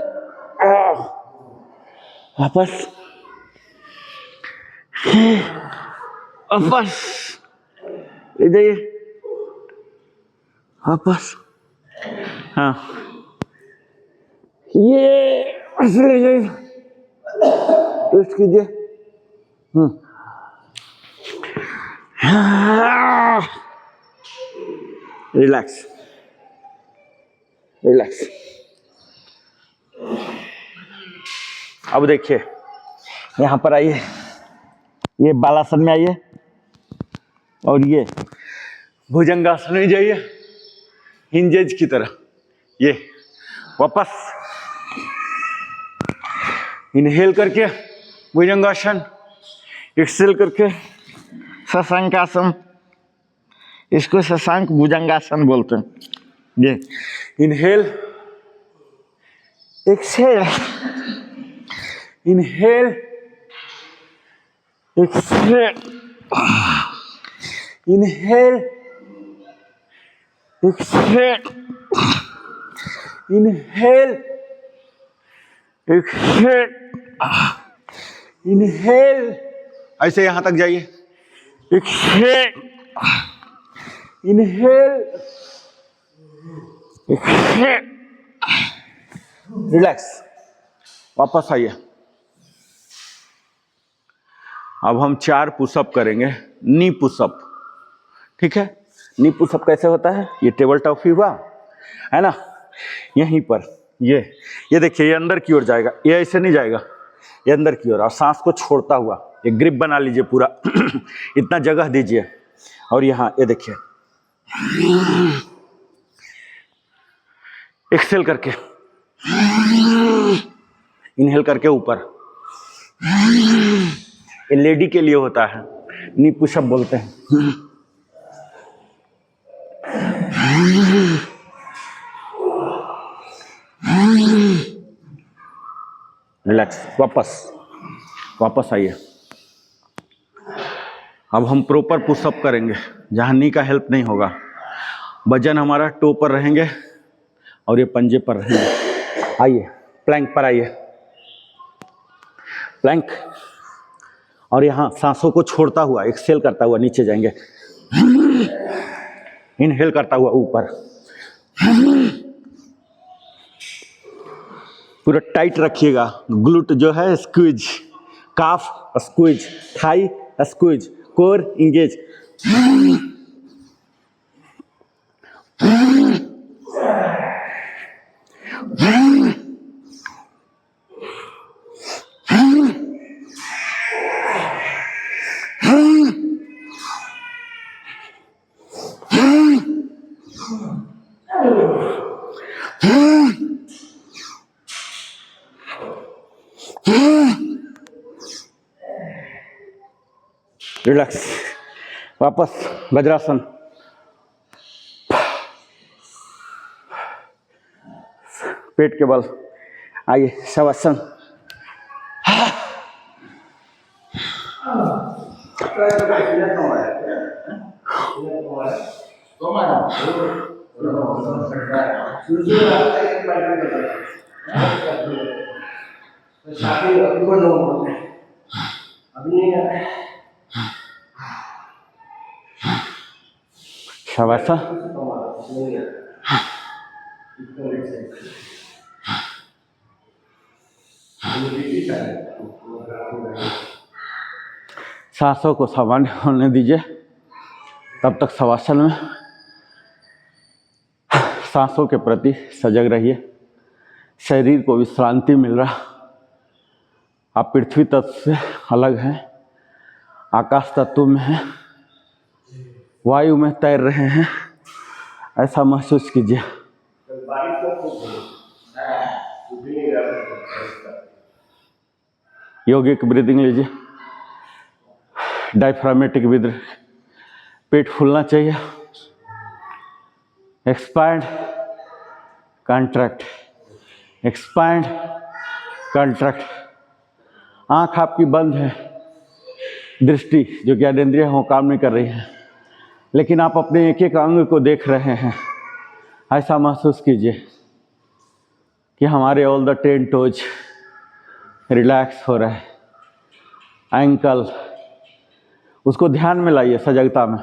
वापस ले जाइए वापस। हाँ ये ऐसे ले जाइए, ट्विस्ट कीजिए। Relax relax. अब देखिए यहाँ पर आइए, ये बालासन में आइए और ये भुजंगासन में जाइए, हिंजेज की तरह। ये वापस इनहेल करके भुजंगासन, एक्सेल करके शशांकासन, इसको शशांक भुजंगासन बोलते हैं। ये inhale exhale, inhale exhale, inhale exhale, inhale exhale, inhale, ऐसे यहां तक जाइए। Exhale, inhale exhale, relax. वापस आइए। अब हम 4 पुशअप करेंगे, नी पुशअप। ठीक है, नी पुशअप कैसे होता है? ये टेबल टॉप ही हुआ है ना, यहीं पर ये देखिए, ये अंदर की ओर जाएगा, ये ऐसे नहीं जाएगा, ये अंदर की ओर, और सांस को छोड़ता हुआ ये ग्रिप बना लीजिए पूरा इतना जगह दीजिए। और यहाँ ये देखिए, एक्सेल करके, इनहेल करके ऊपर। ये लेडी के लिए होता है, नी पुशअप बोलते हैं। रिलैक्स, वापस आइए। अब हम प्रॉपर पुशअप करेंगे जहां नी का हेल्प नहीं होगा। वजन हमारा टो पर रहेंगे और ये पंजे पर रहेंगे। आइए प्लैंक पर आइए, प्लैंक, और यहाँ सांसों को छोड़ता हुआ एक्सेल करता हुआ नीचे जाएंगे, इनहेल करता हुआ ऊपर, पूरा टाइट रखिएगा। ग्लूट जो है squeeze, calf squeeze, thigh squeeze, core engage. Relax, वापस वज्रासन। पेट के बल, आइए शवासन। शवासन, सांसों को सामान्य होने दीजिए। तब तक शवासन में सांसों के प्रति सजग रहिए। शरीर को विश्रांति मिल रहा, आप पृथ्वी तत्व से अलग हैं, आकाश तत्व में हैं, वायु में तैर रहे हैं, ऐसा महसूस कीजिए। योगिक ब्रीदिंग लीजिए, डायफ्रामेटिक ब्रीदिंग। पेट फूलना चाहिए। Expand, contract, expand, contract. आंख आपकी बंद है, दृष्टि जो ज्ञानेंद्रिय हो काम नहीं कर रही है, लेकिन आप अपने एक एक अंग को देख रहे हैं। ऐसा महसूस कीजिए कि हमारे ऑल द 10 टोज रिलैक्स हो रहा है। एंकल, उसको ध्यान में लाइए, सजगता में।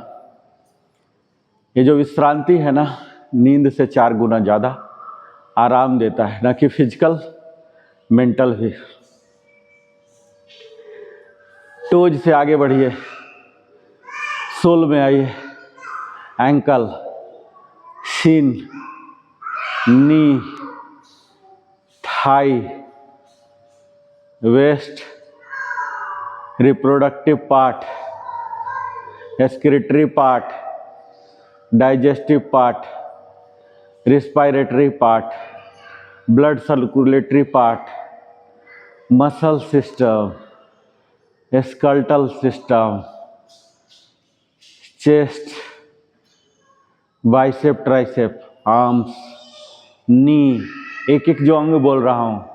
ये जो विश्रांति है ना, नींद से 4 गुना ज़्यादा आराम देता है, ना कि फिजिकल, मेंटल भी। टोज से आगे बढ़िए, सोल में आइए, ankle, shin, knee, thigh, waist, reproductive part, excretory part, digestive part, respiratory part, blood circulatory part, muscle system, skeletal system, chest, bicep, tricep, arms, knee, एक एक जो अंग बोल रहा हूँ,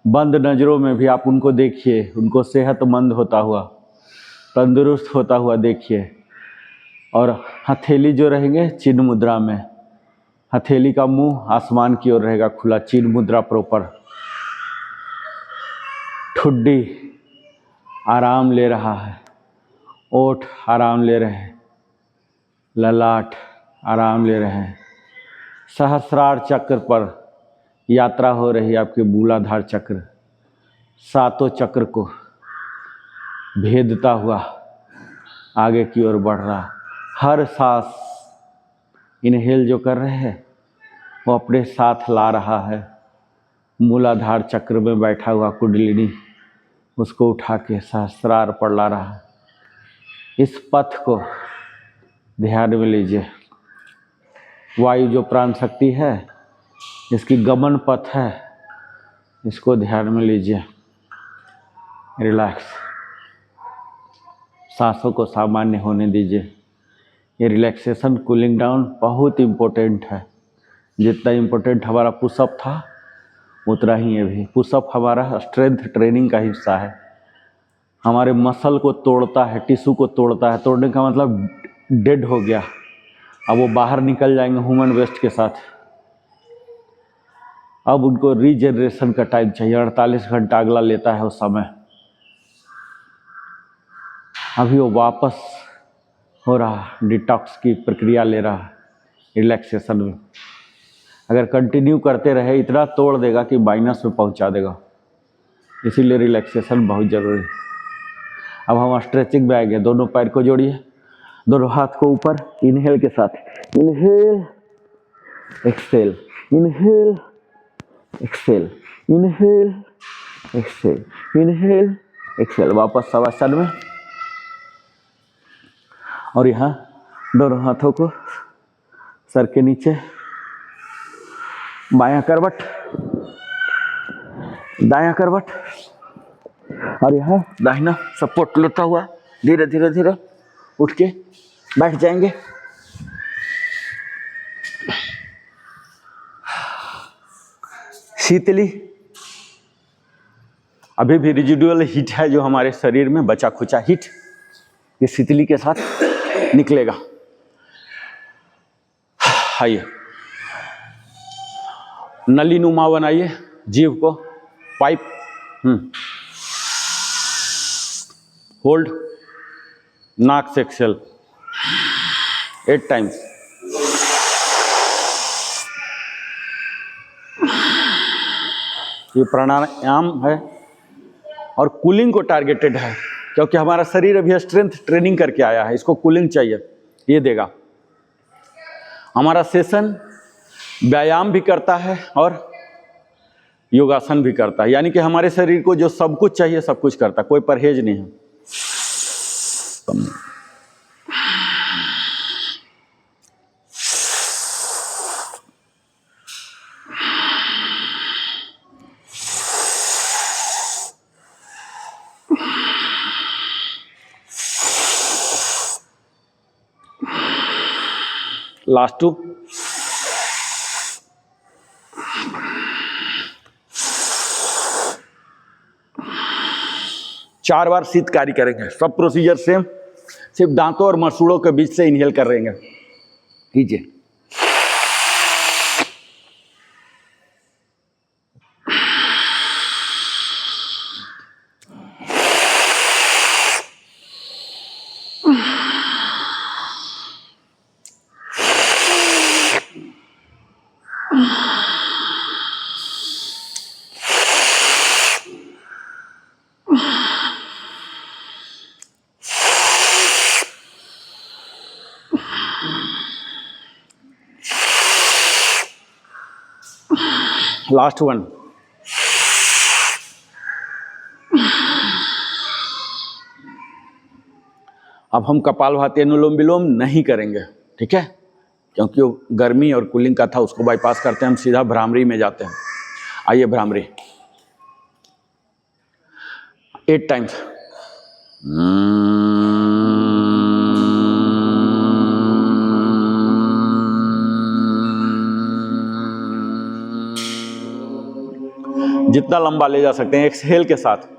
बंद नज़रों में भी आप उनको देखिए, उनको सेहतमंद होता हुआ, तंदुरुस्त होता हुआ देखिए। और हथेली जो रहेंगे चिन्ह मुद्रा में, हथेली का मुंह आसमान की ओर रहेगा खुला, चिन्ह मुद्रा प्रॉपर। ठुड्डी आराम ले रहा है, ओठ आराम ले रहे हैं, ललाट आराम ले रहे हैं। सहस्रार चक्र पर यात्रा हो रही है आपके मूलाधार चक्र, 7 चक्र को भेदता हुआ आगे की ओर बढ़ रहा। हर सांस इनहेल जो कर रहे हैं वो अपने साथ ला रहा है मूलाधार चक्र में बैठा हुआ कुंडलिनी, उसको उठा के सहस्रार पर ला रहा है। इस पथ को ध्यान में लीजिए। वायु जो प्राण शक्ति है, इसकी गमन पथ है, इसको ध्यान में लीजिए। रिलैक्स, सांसों को सामान्य होने दीजिए। ये रिलैक्सेशन, कूलिंग डाउन बहुत इम्पोर्टेंट है। जितना इम्पोर्टेंट हमारा पुशअप था उतना ही ये भी। पुशअप हमारा स्ट्रेंथ ट्रेनिंग का हिस्सा है, हमारे मसल को तोड़ता है, टिश्यू को तोड़ता है। तोड़ने का मतलब डेड हो गया, अब वो बाहर निकल जाएंगे ह्यूमन वेस्ट के साथ। अब उनको रीजनरेशन का टाइम चाहिए, 48 घंटा अगला लेता है उस समय। अभी वो वापस हो रहा, डिटॉक्स की प्रक्रिया ले रहा रिलैक्सेशन में। अगर कंटिन्यू करते रहे इतना तोड़ देगा कि माइनस में पहुंचा देगा, इसीलिए रिलैक्सेशन बहुत ज़रूरी है। अब हम स्ट्रेचिंग में आएंगे। दोनों पैर को जोड़िए, दोनों हाथ को ऊपर, इनहेल के साथ, inhale exhale, inhale exhale, inhale exhale, inhale Excel. वापस शवासन में, और यहाँ दोनों हाथों को सर के नीचे, बायां करवट, दायां करवट, और यहाँ दाहिना सपोर्ट लेता हुआ धीरे धीरे धीरे उठ के बैठ जाएंगे। शीतली, अभी भी रिजिडुअल हीट है जो हमारे शरीर में बचा खुचा हीट, ये शीतली के साथ निकलेगा। आइए, नली नुमा बनाइए जीभ को, पाइप, होल्ड, नाक से एक्सेल 8 टाइम्स। ये प्राणायाम है और कूलिंग को टारगेटेड है, क्योंकि हमारा शरीर अभी स्ट्रेंथ ट्रेनिंग करके आया है, इसको कूलिंग चाहिए, ये देगा। हमारा सेशन व्यायाम भी करता है और योगासन भी करता है, यानी कि हमारे शरीर को जो सब कुछ चाहिए सब कुछ करता है, कोई परहेज नहीं है। लास्ट 2, चार बार शीतकारी करेंगे। सब प्रोसीजर सेम, सिर्फ दांतों और मसूड़ों के बीच से इनहेल कर रहेंगे। कीजिए। Last one. अब हम कपालभाति अनुलोम विलोम नहीं करेंगे, ठीक है, क्योंकि वो गर्मी और कूलिंग का था, उसको बाईपास करते हैं, हम सीधा भ्रामरी में जाते हैं। आइए भ्रामरी 8 टाइम्स। जितना लंबा ले जा सकते हैं एक्सहेल के साथ।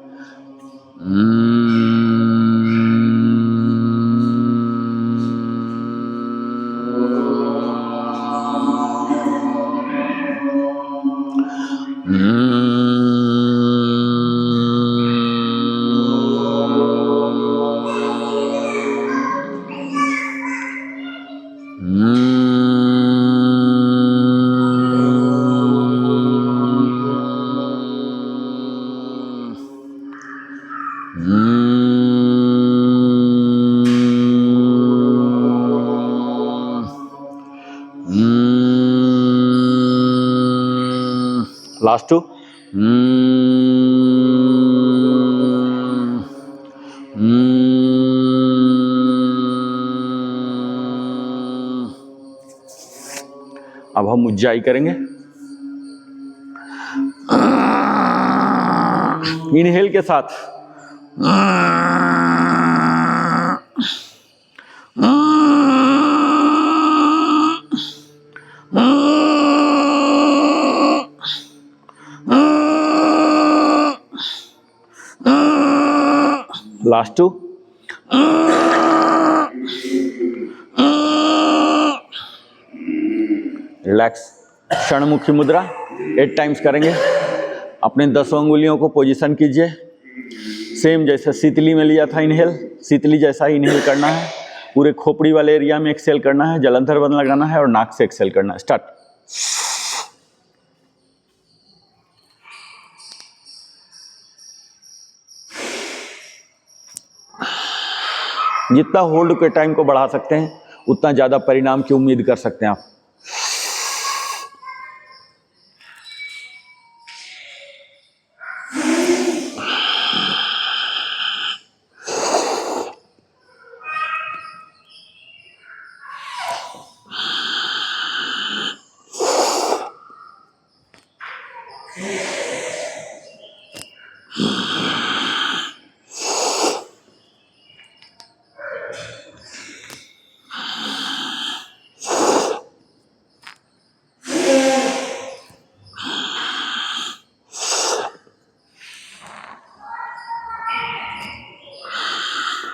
लास्ट 2। अब हम उज्जाई करेंगे। इनहेल के साथ लास्ट 2। रिलैक्स। क्षणमुखी मुद्रा 8 टाइम्स करेंगे। अपने 10 अंगुलियों को पोजीशन कीजिए, सेम जैसे शीतली में लिया था इनहेल, शीतली जैसा ही इनहेल करना है। पूरे खोपड़ी वाले एरिया में एक्सेल करना है, जलंधर बंद लगाना है और नाक से एक्सेल करना है। स्टार्ट। जितना होल्ड के टाइम को बढ़ा सकते हैं उतना ज़्यादा परिणाम की उम्मीद कर सकते हैं आप।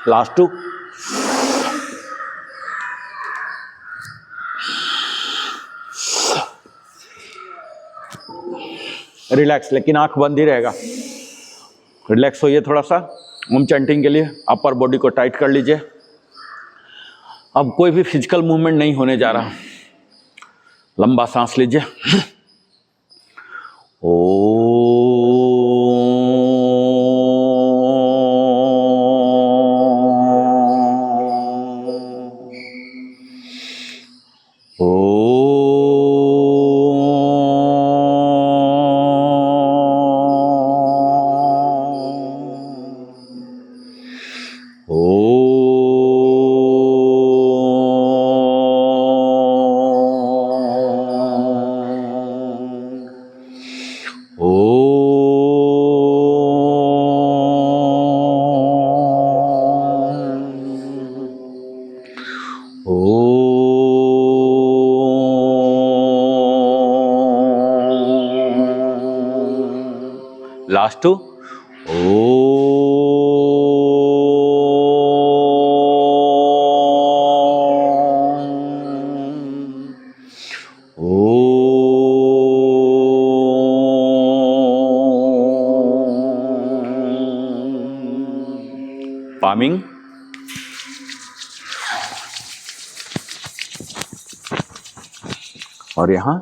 लास्ट 2। रिलैक्स, लेकिन आंख बंद ही रहेगा। रिलैक्स होइए थोड़ा सा। ओम चैंटिंग के लिए अपर बॉडी को टाइट कर लीजिए। अब कोई भी फिजिकल मूवमेंट नहीं होने जा रहा। लंबा सांस लीजिए। लास्ट 2। पामिंग। और यहाँ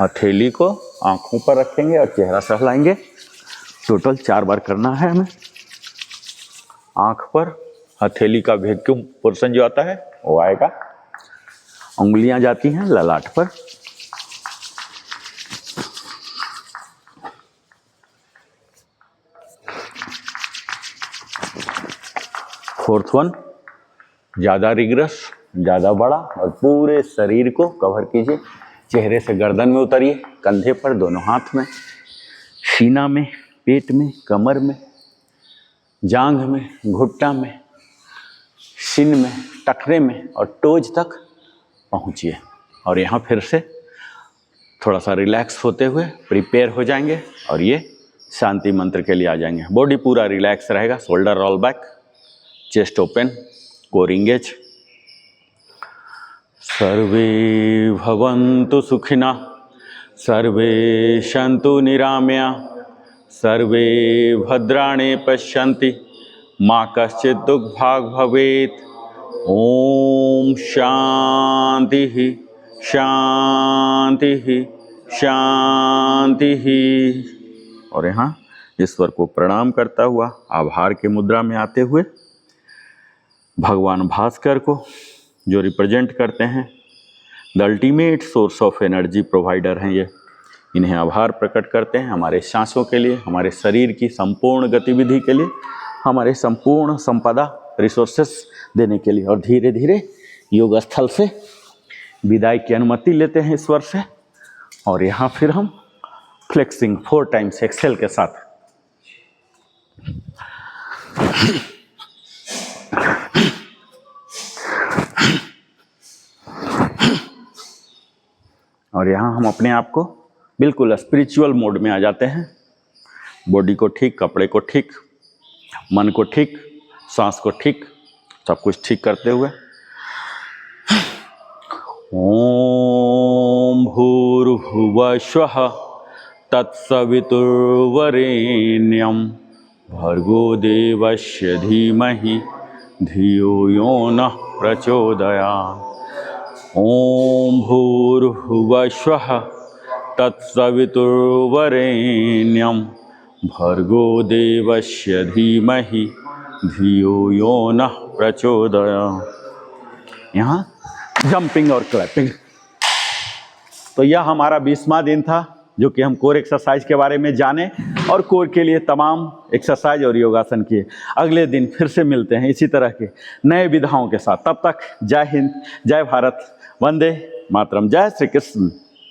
हथेली को आंखों पर रखेंगे और चेहरा सहलाएंगे। टोटल 4 बार करना है हमें। आंख पर हथेली का वैक्यूम पोर्शन जो आता है वो आएगा। उंगलियां जाती हैं ललाट पर। फोर्थ वन, ज़्यादा रिग्रस, ज़्यादा बड़ा, और पूरे शरीर को कवर कीजिए। चेहरे से गर्दन में उतरिए, कंधे पर, दोनों हाथ में, सीना में, पेट में, कमर में, जांघ में, घुटना में, सिन में, टखने में और टोज तक पहुंचिए। और यहाँ फिर से थोड़ा सा रिलैक्स होते हुए प्रिपेयर हो जाएंगे और ये शांति मंत्र के लिए आ जाएंगे। बॉडी पूरा रिलैक्स रहेगा, shoulder roll back, chest open, core engage. सर्वे भवन्तु सुखिनः, सर्वे सन्तु निरामया, सर्वे भद्राणि पश्यन्ति, मा कश्चित् दुःखभाग् भवेत्। ओम शांति शांति शांति। और यहाँ ईश्वर को प्रणाम करता हुआ आभार के मुद्रा में आते हुए भगवान भास्कर को, जो रिप्रेजेंट करते हैं the ultimate source of energy provider हैं ये, इन्हें आभार प्रकट करते हैं हमारे सांसों के लिए, हमारे शरीर की संपूर्ण गतिविधि के लिए, हमारे संपूर्ण संपदा रिसोर्सेस देने के लिए। और धीरे धीरे योग स्थल से विदाई की अनुमति लेते हैं ईश्वर से। और यहाँ फिर हम फ्लेक्सिंग 4 टाइम्स एक्सेल के साथ और यहाँ हम अपने आप को बिल्कुल स्पिरिचुअल मोड में आ जाते हैं। बॉडी को ठीक, कपड़े को ठीक, मन को ठीक, सांस को ठीक, सब कुछ ठीक करते हुए ओम भूर्भुवः स्वः तत्सवितुर्वरेण्यं भर्गो देवस्य धीमहि धियो यो नः प्रचोदयात्। ओम भूर्भुवः स्वः तत्सवितुर्वरेण्यं भर्गो देवस्य धीमहि धियो यो नः प्रचोदयात्। यहाँ जंपिंग और क्लैपिंग। तो यह हमारा 20वां दिन था जो कि हम कोर एक्सरसाइज के बारे में जाने और कोर के लिए तमाम एक्सरसाइज और योगासन किए। अगले दिन फिर से मिलते हैं इसी तरह के नए विधाओं के साथ। तब तक जय हिंद, जय भारत, वंदे मातरम, जय श्री कृष्ण।